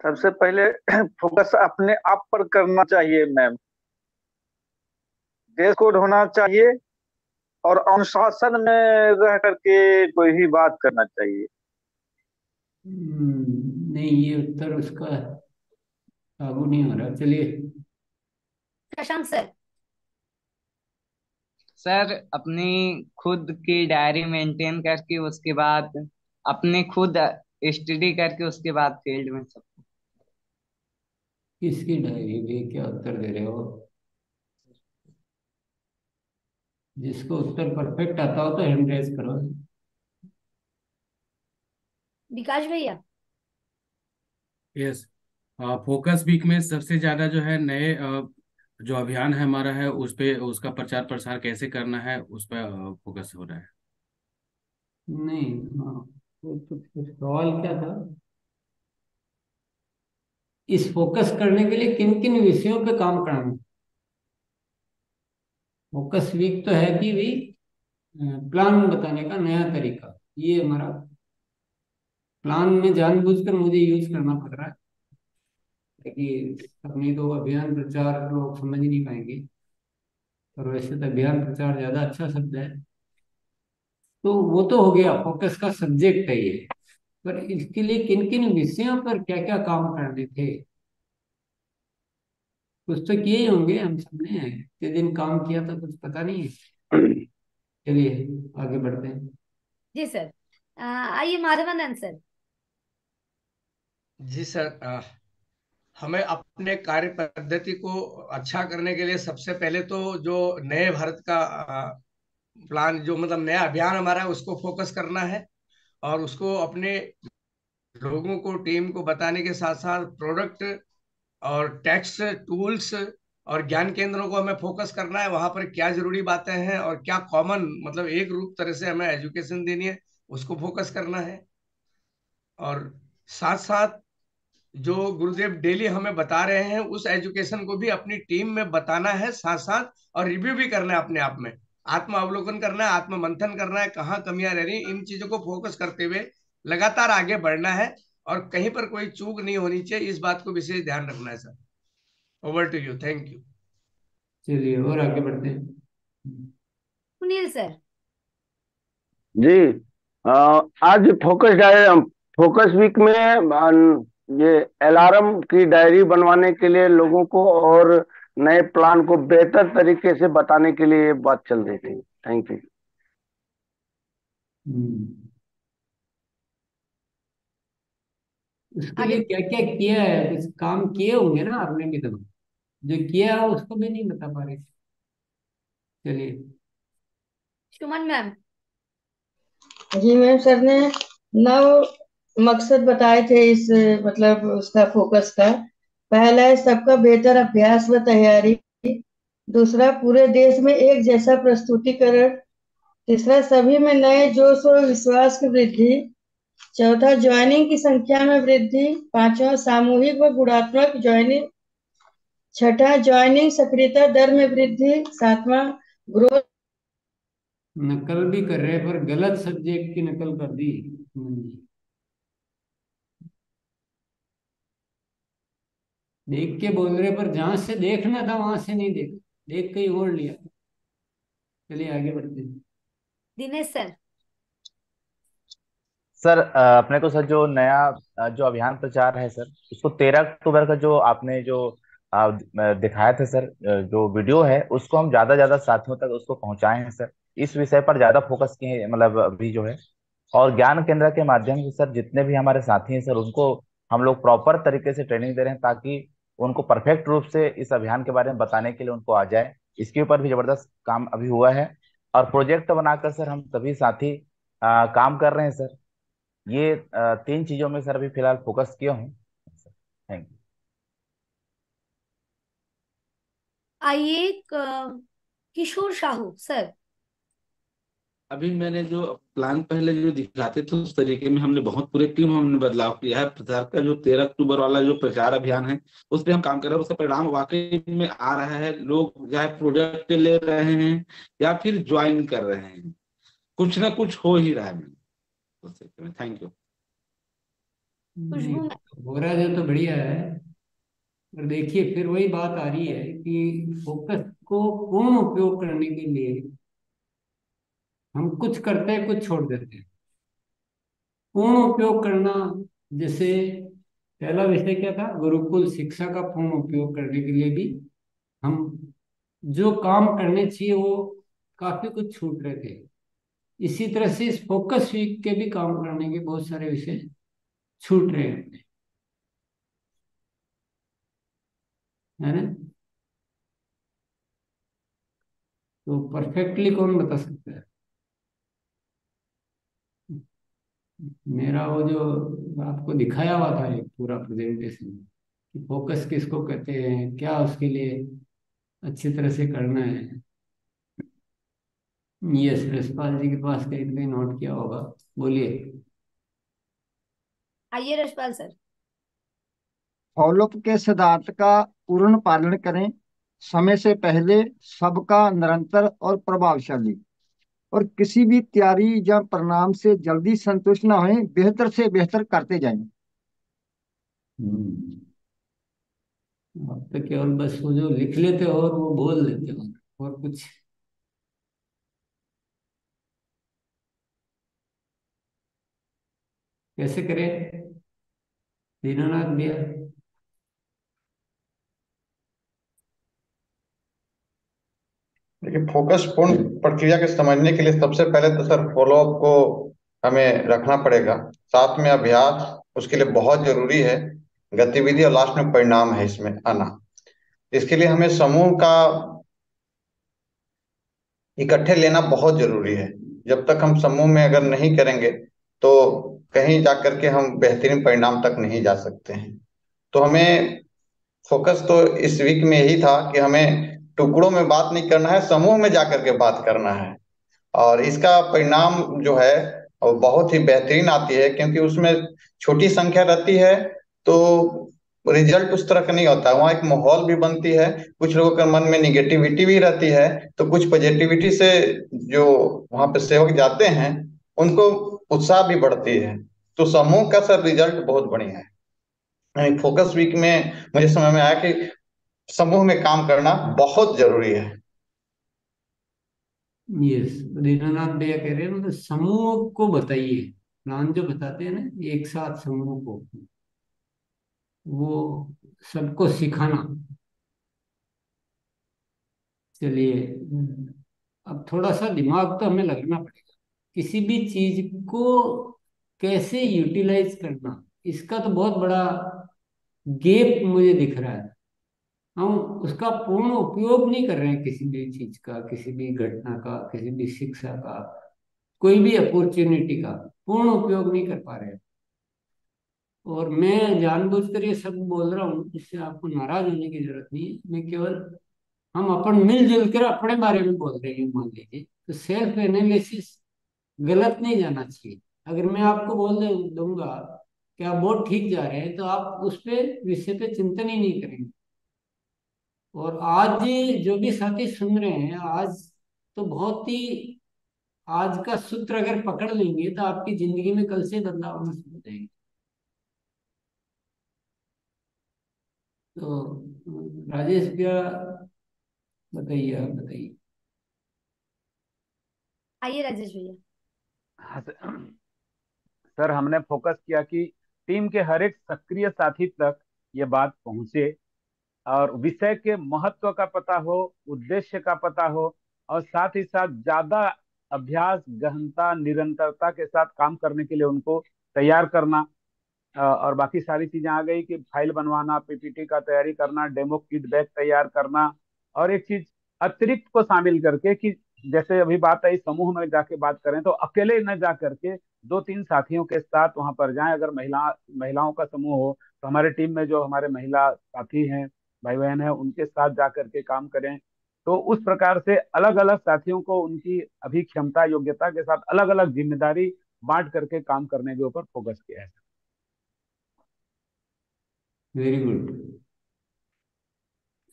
सबसे पहले फोकस अपने आप पर करना चाहिए मैम। देश कोड होना चाहिए और अनुशासन में रह करके कोई भी बात करना चाहिए। नहीं, ये उत्तर उसका लागू नहीं हो रहा। चलिए शशांक सर। सर अपनी खुद की डायरी मेंटेन करके उसके बाद अपने खुद स्टडी करके उसके बाद फील्ड में सब। किसकी डायरी भी क्या उत्तर दे रहे हो? जिसको उत्तर परफेक्ट आता हो तो हैंड रेज करो। विकास भैया। यस, फोकस वीक में सबसे ज्यादा जो है नए जो अभियान है हमारा है उस पे उसका प्रचार प्रसार कैसे करना है उस पर फोकस हो रहा है। नहीं, हाँ, तो फिर सवाल क्या था? इस फोकस करने के लिए किन किन विषयों पे काम करना? फोकस वीक तो है कि भी प्लान बताने का नया तरीका, ये हमारा प्लान में जानबूझकर मुझे यूज करना पड़ रहा है कि अपनी तो अभियान प्रचार लोग समझ नहीं पाएंगे, और वैसे तो अभियान प्रचार ज्यादा अच्छा शब्द है। तो वो तो हो गया, फोकस का सब्जेक्ट है ये। पर इसके लिए किन किन विषयों पर क्या क्या काम करने थे? कुछ तो किए ही होंगे, हम सबने कितने दिन काम किया था कुछ पता नहीं है। चलिए आगे बढ़ते हैं। जी सर। आइए माधवानंद सर। जी सर, हमें अपने कार्य पद्धति को अच्छा करने के लिए सबसे पहले तो जो नए भारत का प्लान, जो मतलब नया अभियान हमारा है, उसको फोकस करना है और उसको अपने लोगों को, टीम को बताने के साथ साथ प्रोडक्ट और टेक्स्ट टूल्स और ज्ञान केंद्रों को हमें फोकस करना है। वहां पर क्या जरूरी बातें हैं और क्या कॉमन, मतलब एक रूप तरह से हमें एजुकेशन देनी है, उसको फोकस करना है। और साथ साथ जो गुरुदेव डेली हमें बता रहे हैं उस एजुकेशन को भी अपनी टीम में बताना है साथ साथ, और रिव्यू भी करना है अपने आप में, आत्म अवलोकन करना है, आत्म मंथन करना है, कहाँ कमियां रह रही, इन चीजों को फोकस करते हुए लगातार आगे बढ़ना है और कहीं पर कोई चूक नहीं होनी चाहिए, इस बात को विशेष ध्यान रखना है sir. Over to you, thank you. चलिए और आगे बढ़ते हैं। सुनील सर। जी, आज फोकस वीक में ये अलार्म की डायरी बनवाने के लिए लोगों को और नए प्लान को बेहतर तरीके से बताने के लिए ये बात चल रही थी। Thank you. उसके लिए क्या क्या किया है? कुछ काम किए होंगे ना आपने भी, तो जो किया है उसको भी नहीं बता पा रहे। चलिए सुमन मैम। जी मैम, सर ने 9 मकसद बताए थे इस मतलब उसका फोकस का। पहला है सबका बेहतर अभ्यास व तैयारी। दूसरा पूरे देश में एक जैसा प्रस्तुतिकरण। तीसरा सभी में नए जोश और विश्वास की वृद्धि। चौथा ज्वाइनिंग की संख्या में वृद्धि। पांचवा सामूहिक व गुणात्मक ज्वाइनिंग। छठा ज्वाइनिंग सक्रियता दर में वृद्धि। सातवां ग्रोथ। नकल भी कर रहे पर गलत सब्जेक्ट की नकल कर दी। देख के बोल रहे पर जहां से देखना था वहां से नहीं देखा, देख के ही ओढ़ लिया। चलिए आगे बढ़ते हैं। दिनेश सर। सर अपने को सर जो नया जो अभियान प्रचार है सर, उसको 13 अक्टूबर का जो आपने जो दिखाया था सर, जो वीडियो है उसको हम ज्यादा साथियों तक उसको पहुंचाए हैं सर। इस विषय पर ज्यादा फोकस किए हैं, मतलब अभी जो है। और ज्ञान केंद्र के माध्यम से सर जितने भी हमारे साथी हैं सर, उनको हम लोग प्रॉपर तरीके से ट्रेनिंग दे रहे हैं ताकि उनको परफेक्ट रूप से इस अभियान के बारे में बताने के लिए उनको आ जाए। इसके ऊपर भी जबरदस्त काम अभी हुआ है। और प्रोजेक्ट बनाकर सर हम सभी साथी काम कर रहे हैं सर। ये 3 चीजों में सर अभी फिलहाल फोकस किया हूँ। Thank you. आइए किशोर साहू सर। अभी मैंने जो प्लान पहले जो दिखाते थे उस तरीके में हमने बहुत पूरे टीम हमने बदलाव किया है। प्रचार का जो 13 अक्टूबर वाला जो प्रचार अभियान है उस पर हम काम कर रहे हैं। उसका परिणाम वाकई में आ रहा है। लोग चाहे प्रोडक्ट ले रहे हैं या फिर ज्वाइन कर रहे हैं, कुछ ना कुछ हो ही रहा है। Thank you. नहीं, हो रहा है जो तो बढ़िया है। और देखिए फिर वही बात आ रही है कि फोकस को पूर्ण उपयोग करने के लिए हम कुछ करते हैं, कुछ छोड़ देते हैं। पूर्ण उपयोग करना, जैसे पहला विषय क्या था, गुरुकुल शिक्षा का पूर्ण उपयोग करने के लिए भी हम जो काम करने चाहिए वो काफी कुछ छूट रहे थे। इसी तरह से इस फोकस वीक के भी काम करने के बहुत सारे विषय छूट रहे हैं, है ना? तो परफेक्टली कौन बता सकता है? मेरा वो जो आपको दिखाया हुआ था एक पूरा प्रेजेंटेशन कि फोकस किसको कहते हैं, क्या उसके लिए अच्छी तरह से करना है। यस, रसपाल जी के पास कहीं ना कहीं नोट किया होगा। बोलिए। आइए रशपाल सर। फॉलोअप के सिद्धांत का पूर्ण पालन करें। समय से पहले, सबका, निरंतर और प्रभावशाली। और किसी भी तैयारी या परिणाम से जल्दी संतुष्ट ना हों, बेहतर से बेहतर करते जाएं। आप तो केवल बस वो जो लिख लेते हो और वो बोल देते हो और कुछ। कैसे करें दीनानाथ भैया? देखिए, फोकस पूर्ण प्रक्रिया के समझने के लिए सबसे पहले तो सर फॉलोअप को हमें रखना पड़ेगा। साथ में अभ्यास उसके लिए बहुत जरूरी है। गतिविधि और लास्ट में परिणाम है इसमें आना। इसके लिए हमें समूह का इकट्ठे लेना बहुत जरूरी है। जब तक हम समूह में अगर नहीं करेंगे तो कहीं जा करके हम बेहतरीन परिणाम तक नहीं जा सकते हैं। तो हमें फोकस तो इस वीक में यही था कि हमें टुकड़ों में बात नहीं करना है, समूह में जाकर के बात करना है। और इसका परिणाम जो है वो बहुत ही बेहतरीन आती है, क्योंकि उसमें छोटी संख्या रहती है तो रिजल्ट उस तरह का नहीं होता है। वहाँ एक माहौल भी बनती है। कुछ लोगों के मन में निगेटिविटी भी रहती है, तो कुछ पॉजिटिविटी से जो वहाँ पे सेवक जाते हैं उनको उत्साह भी बढ़ती है। तो समूह का सर रिजल्ट बहुत बढ़िया है। फोकस वीक में मुझे समझ में आया कि समूह में काम करना बहुत जरूरी है। यस, दीनानाथ भैया कह रहे हैं मतलब समूह को बताइए। प्लान जो बताते हैं ना एक साथ समूह को, वो सबको सिखाना। चलिए, अब थोड़ा सा दिमाग तो हमें लगना पड़ेगा। किसी भी चीज को कैसे यूटिलाइज करना, इसका तो बहुत बड़ा गेप मुझे दिख रहा है। हम उसका पूर्ण उपयोग नहीं कर रहे हैं, किसी भी चीज का, किसी भी घटना का, किसी भी शिक्षा का, कोई भी अपॉर्चुनिटी का पूर्ण उपयोग नहीं कर पा रहे हैं। और मैं जानबूझकर ये सब बोल रहा हूँ, इससे आपको नाराज होने की जरूरत नहीं है। मैं केवल, हम अपन मिलजुल कर अपने बारे में बोल रहे हैं मान लीजिए, तो सेल्फ एनालिसिस गलत नहीं जाना चाहिए। अगर मैं आपको बोल दूंगा कि आप बहुत ठीक जा रहे हैं, तो आप उस पे विषय पे चिंतन ही नहीं करेंगे। और आज जो भी साथी सुन रहे हैं, आज तो बहुत ही, आज का सूत्र अगर पकड़ लेंगे तो आपकी जिंदगी में कल से बदलाव होना शुरू हो जाएंगे। तो राजेश भैया बताइए, आप बताइए। आइए राजेश भैया। हाँ सर, हमने फोकस किया कि टीम के हर एक सक्रिय साथी तक ये बात पहुंचे और विषय के महत्व का पता हो, उद्देश्य का पता हो और साथ ही साथ ज्यादा अभ्यास, गहनता, निरंतरता के साथ काम करने के लिए उनको तैयार करना। और बाकी सारी चीजें आ गई कि फाइल बनवाना, पीपीटी का तैयारी करना, डेमो फीडबैक तैयार करना और एक चीज अतिरिक्त को शामिल करके कि जैसे अभी बात आई समूह में जाके बात करें, तो अकेले न जा करके 2-3 साथियों के साथ वहां पर जाएं। अगर महिलाओं का समूह हो तो हमारे टीम में जो हमारे महिला साथी हैं, भाई बहन हैं, उनके साथ जा करके काम करें। तो उस प्रकार से अलग अलग साथियों को उनकी अभी क्षमता योग्यता के साथ अलग अलग जिम्मेदारी बांट करके काम करने के ऊपर फोकस किया है। Very good.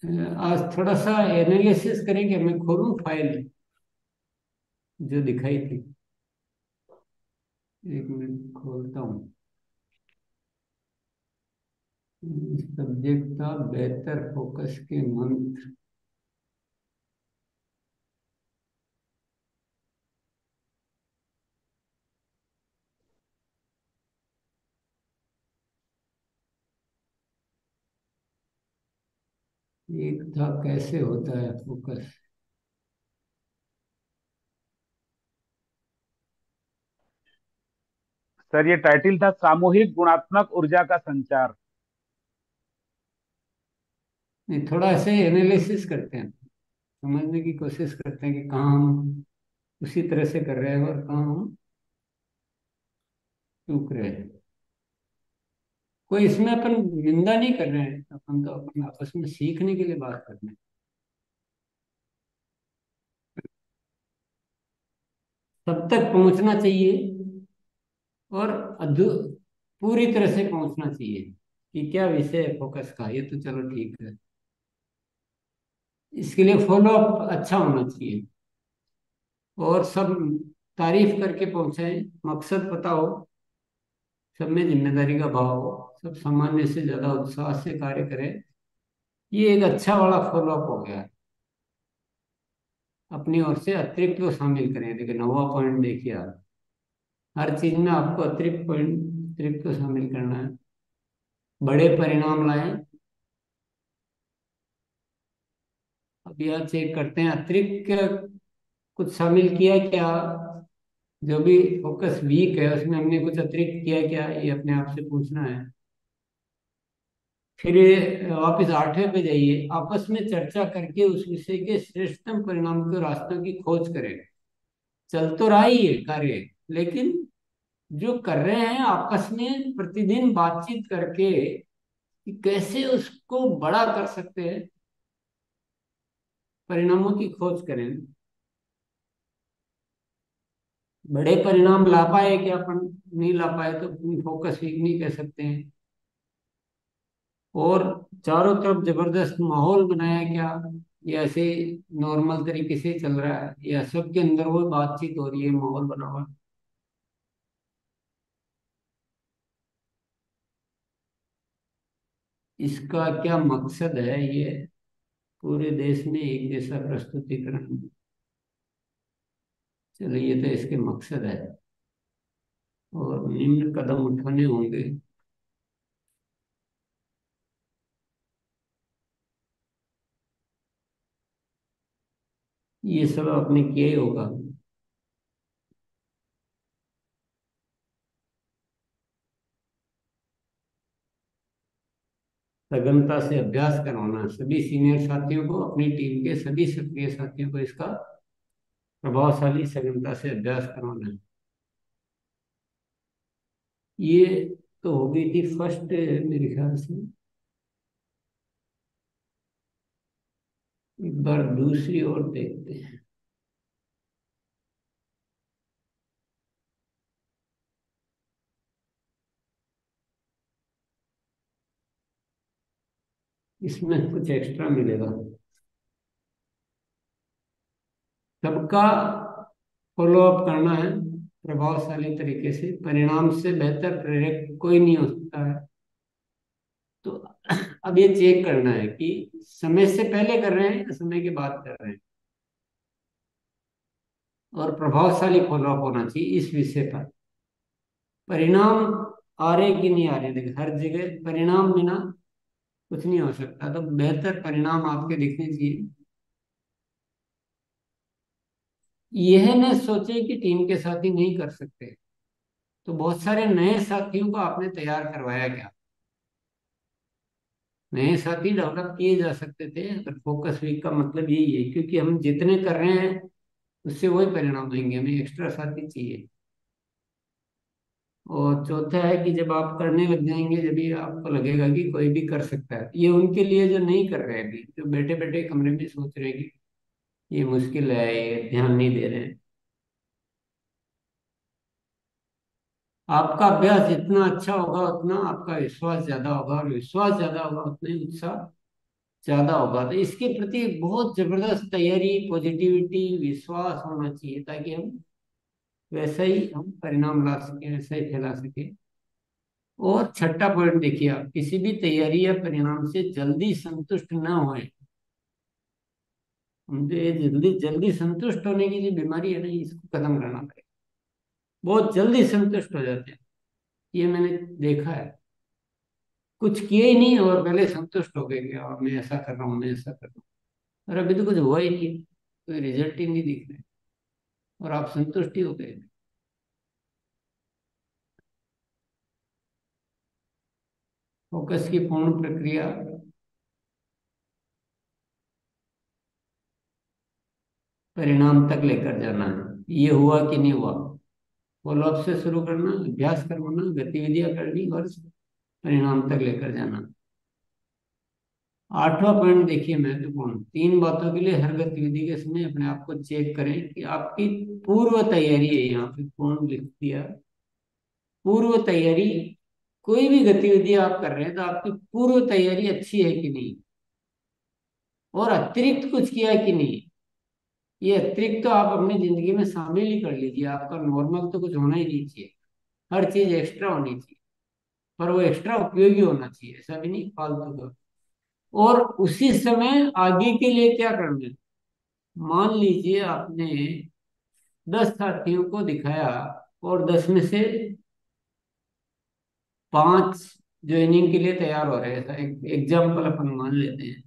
आज थोड़ा सा एनालिसिस करेंगे। मैं खोलूं फाइल जो दिखाई थी, एक मिनट खोलता हूँ। सब्जेक्ट था बेहतर फोकस के मंत्र। एक था कैसे होता है फोकस। सर ये टाइटल था सामूहिक गुणात्मक ऊर्जा का संचार। नहीं, थोड़ा ऐसे एनालिसिस करते हैं, समझने की कोशिश करते हैं कि कहाँ हम उसी तरह से कर रहे हैं और कहाँ हम चूक रहे हैं। कोई इसमें अपन निंदा नहीं कर रहे हैं, अपन तो अपन आपस में सीखने के लिए बात कर रहे हैं। सब तक पहुंचना चाहिए और पूरी तरह से पहुंचना चाहिए कि क्या विषय है फोकस का, ये तो चलो ठीक है। इसके लिए फॉलो अप अच्छा होना चाहिए और सब तारीफ करके पहुंचे, मकसद पता हो, सब में जिम्मेदारी का भाव हो, सब सामान्य से ज्यादा उत्साह से कार्य करें। ये एक अच्छा वाला फॉलो अप हो गया। अपनी ओर से अतिरिक्त को शामिल करें। लेकिन 9वां पॉइंट देखिए आप, हर चीज में आपको अतिरिक्त को शामिल करना है। बड़े परिणाम लाएं। अब यह चेक करते हैं अतिरिक्त कुछ शामिल किया क्या। जो भी फोकस वीक है उसमें हमने कुछ अतिरिक्त किया क्या, ये अपने आप से पूछना है। फिर वापस 8वें पे जाइए। आपस में चर्चा करके उस विषय के श्रेष्ठतम परिणाम के रास्तों की खोज करें। चल तो रहा ही है कार्य, लेकिन जो कर रहे हैं आपस में प्रतिदिन बातचीत करके कि कैसे उसको बड़ा कर सकते हैं, परिणामों की खोज करें। बड़े परिणाम ला पाए क्या अपन, नहीं ला पाए तो फोकस वीक नहीं कह सकते हैं। और चारों तरफ जबरदस्त माहौल बनाया क्या, या ऐसे नॉर्मल तरीके से चल रहा है, या सबके अंदर वो बातचीत हो रही है, माहौल बना हुआ है। इसका क्या मकसद है, ये पूरे देश में एक जैसा प्रस्तुतिकरण। चलो ये तो इसके मकसद है और निम्न कदम उठाने होंगे। ये सब आपने किया ही होगा। सघनता से अभ्यास करवाना सभी सीनियर साथियों को, अपनी टीम के सभी सक्रिय साथियों को इसका प्रभावशाली सघनता से अभ्यास करवाना है। ये तो हो गई थी फर्स्ट मेरे ख्याल से। एक बार दूसरी ओर देखते हैं। इसमें कुछ एक्स्ट्रा मिलेगा। सबका फॉलो अप करना है प्रभावशाली तरीके से। परिणाम से बेहतर प्रेरक कोई नहीं हो सकता है। तो अब ये चेक करना है कि समय से पहले कर रहे हैं या समय के बाद कर रहे हैं, और प्रभावशाली फॉलो अप होना चाहिए इस विषय पर। परिणाम आ रहे कि नहीं आ रहे, देखिए हर जगह परिणाम बिना कुछ नहीं हो सकता, तो बेहतर परिणाम आपके दिखने चाहिए। यह न सोचे कि टीम के साथी नहीं कर सकते, तो बहुत सारे नए साथियों को आपने तैयार करवाया क्या। नए साथी डेवलप किए जा सकते थे, अगर फोकस वीक का मतलब यही है, क्योंकि हम जितने कर रहे हैं उससे वही परिणाम देंगे, हमें एक्स्ट्रा साथी चाहिए। और चौथा है कि जब आप करने लग जाएंगे, जब भी आपको लगेगा कि कोई भी कर सकता है। ये उनके लिए जो नहीं कर रहे हैं अभी, जो बैठे बैठे कमरे में सोच रहे हैं कि ये मुश्किल है, ये ध्यान नहीं दे रहे हैं। आपका अभ्यास जितना अच्छा होगा उतना आपका विश्वास ज्यादा होगा, और विश्वास ज्यादा होगा उतना ही उत्साह ज्यादा होगा। तो इसके प्रति बहुत जबरदस्त तैयारी, पॉजिटिविटी, विश्वास होना चाहिए, ताकि हम वैसा ही हम परिणाम ला सके, वैसा ही फैला सके। और छठा पॉइंट देखिए, आप किसी भी तैयारी या परिणाम से जल्दी संतुष्ट न होए। मुझे ये जल्दी जल्दी संतुष्ट होने की जो बीमारी है ना, इसको खत्म करना पड़ेगा। बहुत जल्दी संतुष्ट हो जाते हैं, ये मैंने देखा है। कुछ किए ही नहीं और पहले संतुष्ट हो गए कि हाँ, मैं ऐसा कर रहा हूँ, मैं ऐसा कर रहा हूँ, और अभी तो कुछ हुआ ही नहीं है, कोई रिजल्ट ही नहीं दिख रहे, और आप संतुष्ट ही हो गए। फोकस की पूर्ण प्रक्रिया परिणाम तक लेकर जाना है। ये हुआ कि नहीं हुआ, फॉलोअप से शुरू करना, अभ्यास करवाना, गतिविधियां करनी और परिणाम तक लेकर जाना। आठवां पॉइंट देखिए महत्वपूर्ण, 3 बातों के लिए हर गतिविधि के समय अपने आप को चेक करें कि आपकी पूर्व तैयारी है, यहाँ पे पूर्ण लिख दिया, पूर्व तैयारी। कोई भी गतिविधि आप कर रहे हैं तो आपकी पूर्व तैयारी अच्छी है कि नहीं, और अतिरिक्त कुछ किया है कि नहीं। ये अतिरिक्त तो आप अपनी जिंदगी में शामिल ही कर लीजिए, आपका नॉर्मल तो कुछ होना ही नहीं चाहिए, हर चीज एक्स्ट्रा होनी चाहिए, पर वो एक्स्ट्रा उपयोगी होना चाहिए, ऐसा भी नहीं फालतू का। और उसी समय आगे के लिए क्या करना है। मान लीजिए आपने 10 साथियों को दिखाया और 10 में से 5 ज्वाइनिंग के लिए तैयार हो रहे हैं, ऐसा एक एग्जाम्पल अपन मान लेते हैं।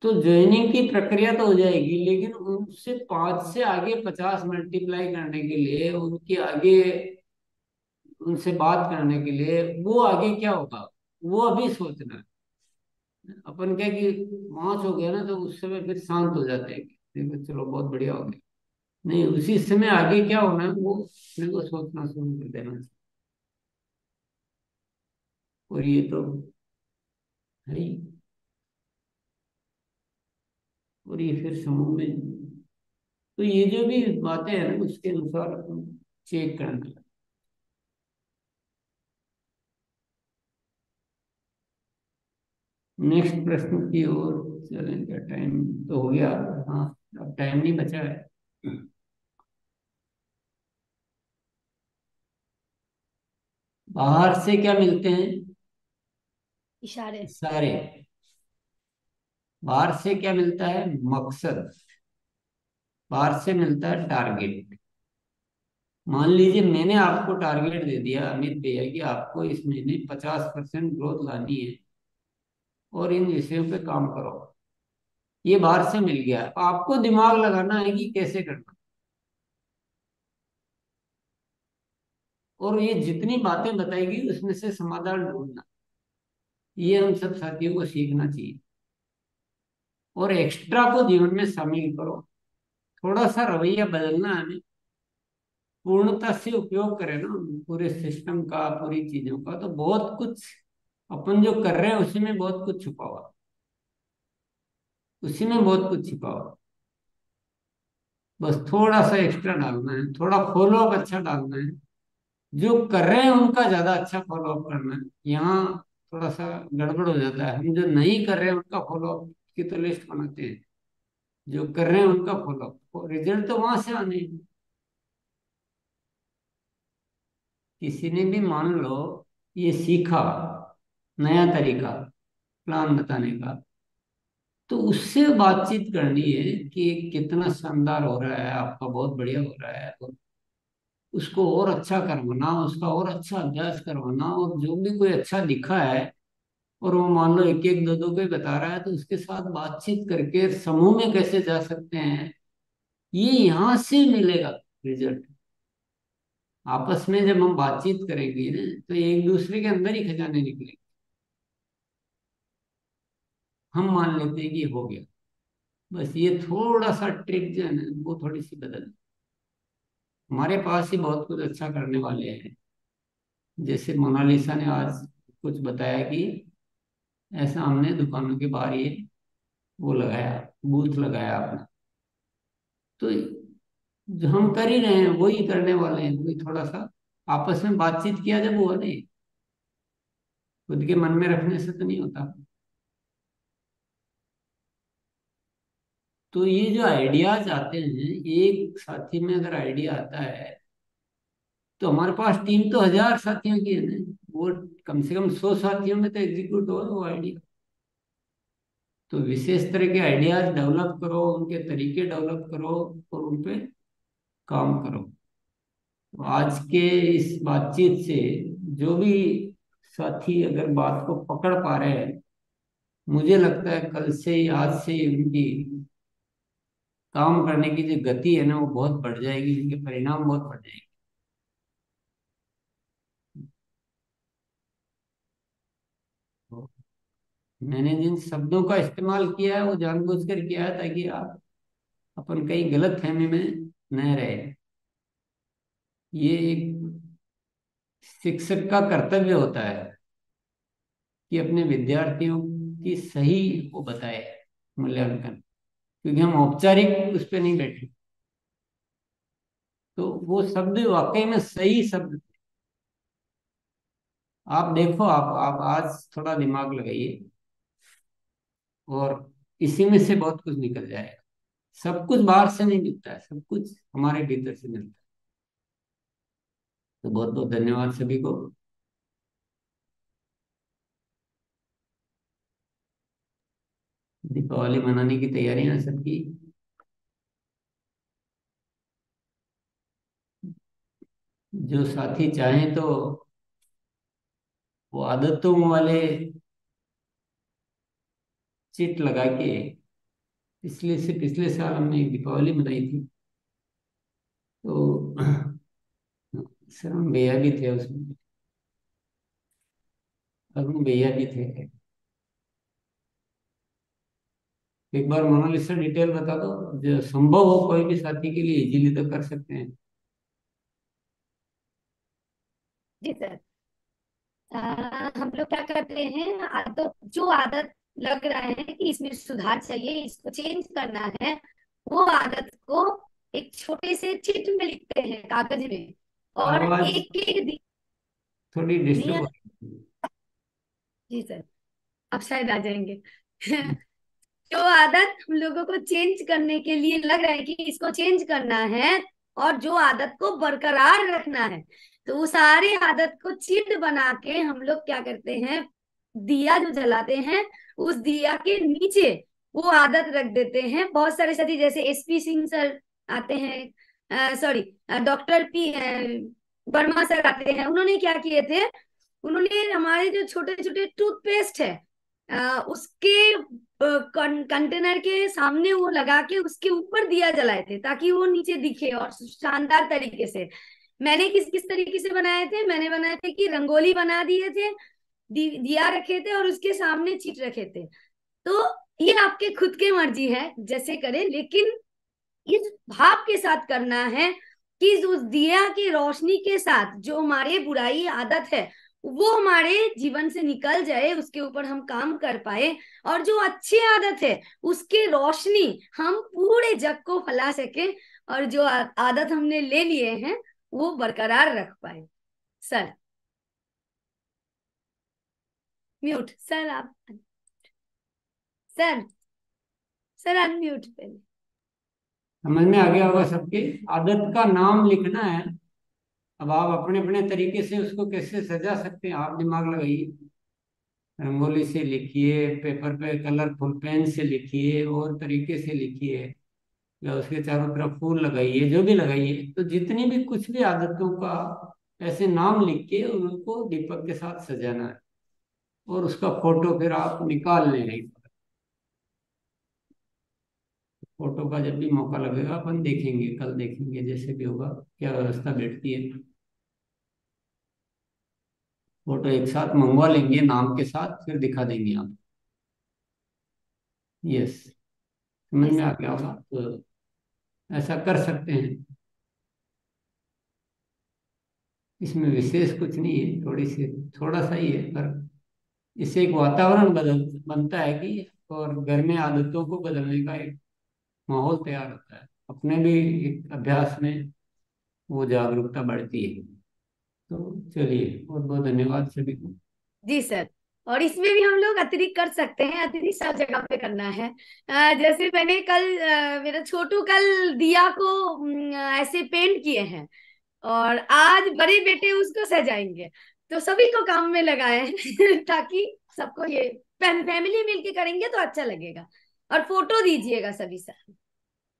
तो ज्वाइनिंग की प्रक्रिया तो हो जाएगी, लेकिन उनसे 5 से आगे 50 मल्टीप्लाई करने के लिए, उनके आगे उनसे बात करने के लिए, वो आगे क्या होगा वो अभी सोचना है। अपन क्या कि 5 हो गया ना तो उस समय फिर शांत हो जाते हैं कि देखो चलो बहुत बढ़िया हो गया। नहीं, उसी समय आगे क्या होना है वो अपने को सोचना शुरू कर देना चाहिए। और ये तो है ही। और ये फिर समूह में, तो ये जो भी बातें हैं ना उसके अनुसार अपन चेक करना। नेक्स्ट प्रश्न की ओर चलें क्या, टाइम तो हो गया। हाँ, अब टाइम नहीं बचा है। बाहर से क्या मिलते हैं, इशारे। सारे। बाहर से क्या मिलता है, मकसद। बाहर से मिलता है टारगेट। मान लीजिए मैंने आपको टारगेट दे दिया अमित भैया कि आपको इस महीने 50% ग्रोथ लानी है और इन विषयों पे काम करो। ये बाहर से मिल गया, आपको दिमाग लगाना है कि कैसे करना। और ये जितनी बातें बताएगी उसमें से समाधान ढूंढना, ये हम सब साथियों को सीखना चाहिए। और एक्स्ट्रा को जीवन में शामिल करो। थोड़ा सा रवैया बदलना है हमें, पूर्णता से उपयोग करें ना पूरे सिस्टम का, पूरी चीजों का, तो बहुत कुछ अपन जो कर रहे हैं उसी में बहुत कुछ छुपा हुआ, उसी में बहुत कुछ छिपा हुआ। बस थोड़ा सा एक्स्ट्रा डालना है, थोड़ा फॉलोअप अच्छा डालना है। जो कर रहे हैं उनका ज्यादा अच्छा फॉलोअप करना है। यहाँ थोड़ा सा गड़बड़ हो जाता है, हम जो नहीं कर रहे हैं उनका फॉलोअप की तो लिस्ट बनाते हैं, जो कर रहे हैं उनका फॉलोअप, रिजल्ट तो वहां से आने हैं। किसी ने भी मान लो ये सीखा नया तरीका प्लान बताने का, तो उससे बातचीत करनी है कि कितना शानदार हो रहा है आपका, बहुत बढ़िया हो रहा है, और उसको और अच्छा करवाना, उसका और अच्छा अभ्यास करवाना। और जो भी कोई अच्छा दिखा है और वो मान लो एक एक दो दो कोई बता रहा है, तो उसके साथ बातचीत करके समूह में कैसे जा सकते हैं, ये यहाँ से मिलेगा रिजल्ट। आपस में जब हम बातचीत करेंगे ना तो एक दूसरे के अंदर ही खजाने निकलेंगे। हम मान लेते हैं कि हो गया, बस ये थोड़ा सा ट्रिक जो है ना वो थोड़ी सी बदल। हमारे पास ही बहुत कुछ अच्छा करने वाले हैं। जैसे मोनालिसा ने आज कुछ बताया कि ऐसा हमने दुकानों के बाहर ये वो लगाया, बूथ लगाया अपना। तो जो हम कर ही रहे हैं वही करने वाले हैं, वही थोड़ा सा आपस में बातचीत किया जब वो नहीं, खुद के मन में रखने से तो नहीं होता। तो ये जो आइडियाज आते हैं, एक साथी में अगर आइडिया आता है तो हमारे पास टीम तो 1000 साथियों की है ना, वो कम से कम 100 साथियों में तो एग्जीक्यूट हो वो आइडिया। तो विशेष तरह के आइडियाज डेवलप करो, उनके तरीके डेवलप करो और उन पे काम करो। तो आज के इस बातचीत से जो भी साथी अगर बात को पकड़ पा रहे हैं, मुझे लगता है कल से ही, आज से ही उनकी काम करने की जो गति है ना वो बहुत बढ़ जाएगी, उनके परिणाम बहुत बढ़ जाएंगे। तो मैंने जिन शब्दों का इस्तेमाल किया है वो जानबूझकर किया है ताकि आप अपन कहीं गलत फहमी में न रहे। ये एक शिक्षक का कर्तव्य होता है कि अपने विद्यार्थियों की सही को बताए मूल्यांकन, क्योंकि हम औपचारिक उस पर नहीं बैठे। तो वो शब्द वाकई में सही शब्द थे। आप देखो, आप आज थोड़ा दिमाग लगाइए और इसी में से बहुत कुछ निकल जाएगा। सब कुछ बाहर से नहीं मिलता है, सब कुछ हमारे भीतर से मिलता है। तो बहुत बहुत धन्यवाद सभी को। दीपावली मनाने की तैयारियां सबकी। जो साथी चाहें तो वो आदतों वाले चिट लगा के, पिछले से पिछले साल हमने एक दीपावली मनाई थी, तो शरण भैया भी थे उसमें, अरुण भैया भी थे। एक बार मोनालिसा डिटेल बता दो, जो संभव हो कोई भी साथी के लिए इजीली तो कर सकते हैं। जी सर। हम लोग क्या करते हैं, आदत जो आदत लग रहा है कि इसमें सुधार चाहिए, इसको चेंज करना है, वो आदत को एक छोटे से चिट में लिखते हैं कागज में, और आवाज एक एक थोड़ी डिस्टर्ब हो नियत। रही है। जी सर, अब शायद आ जाएंगे। जो आदत हम लोगों को चेंज करने के लिए लग रहा है कि इसको चेंज करना है और जो आदत को बरकरार रखना है, तो वो सारी आदत को चिट बना के हम लोग क्या करते हैं, दिया जो जलाते हैं उस दिया के नीचे वो आदत रख देते हैं। बहुत सारे साथी जैसे एसपी सिंह सर आते हैं, sorry doctor P Verma sir आते हैं, उन्होंने क्या किए थे, उन्होंने हमारे जो छोटे छोटे टूथपेस्ट है उसके कंटेनर के सामने वो लगा के उसके ऊपर दिया जलाए थे ताकि वो नीचे दिखे और शानदार तरीके से। मैंने किस किस तरीके से बनाए थे, मैंने बनाए थे कि रंगोली बना दिए थे, दिया रखे थे और उसके सामने चिट रखे थे। तो ये आपके खुद के मर्जी है जैसे करें, लेकिन इस भाव के साथ करना है कि उस दिया की रोशनी के साथ जो हमारे बुराई आदत है वो हमारे जीवन से निकल जाए, उसके ऊपर हम काम कर पाए, और जो अच्छी आदत है उसकी रोशनी हम पूरे जग को फैला सके, और जो आदत हमने ले लिए हैं वो बरकरार रख पाए। सर म्यूट सर, आप सर, सर अनम्यूट पहले। समझ में आ गया होगा सबके। आदत का नाम लिखना है। अब आप अपने अपने तरीके से उसको कैसे सजा सकते हैं, आप दिमाग लगाइए। रंगोली से लिखिए, पेपर पे कलरफुल पेन से लिखिए, और तरीके से लिखिए, या उसके चारों तरफ फूल लगाइए, जो भी लगाइए। तो जितनी भी कुछ भी आदतों का ऐसे नाम लिख के उनको दीपक के साथ सजाना है, और उसका फोटो फिर आप निकाल लें। फोटो का जब भी मौका लगेगा अपन देखेंगे, कल देखेंगे, जैसे भी होगा क्या व्यवस्था बैठती है। फोटो एक साथ मंगवा लेंगे नाम के साथ, फिर दिखा देंगे आप। यस। समझ में आ गया होगा, तो ऐसा कर सकते हैं। इसमें विशेष कुछ नहीं है, थोड़ा सा ही है, पर इससे एक वातावरण बनता है कि, और घर में आदतों को बदलने का एक माहौल तैयार होता है, अपने भी एक अभ्यास में वो जागरूकता बढ़ती है। तो चलिए, बहुत बहुत धन्यवाद सभी को। जी सर। और इसमें भी हम लोग अतिरिक्त कर सकते हैं, अतिरिक्त सब जगह पे करना है। जैसे मैंने कल मेरा छोटू कल दिया को ऐसे पेंट किए हैं, और आज बड़े बेटे उसको सजाएंगे, तो सभी को काम में लगाए हैं ताकि सबको ये फैमिली मिलके करेंगे तो अच्छा लगेगा। और फोटो दीजिएगा सभी सर,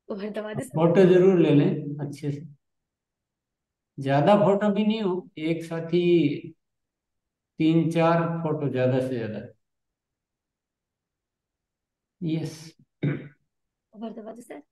फोटो जरूर ले लें अच्छे से, ज्यादा फोटो भी नहीं हो, एक साथ ही 3-4 फोटो ज्यादा से ज्यादा। Yes sir.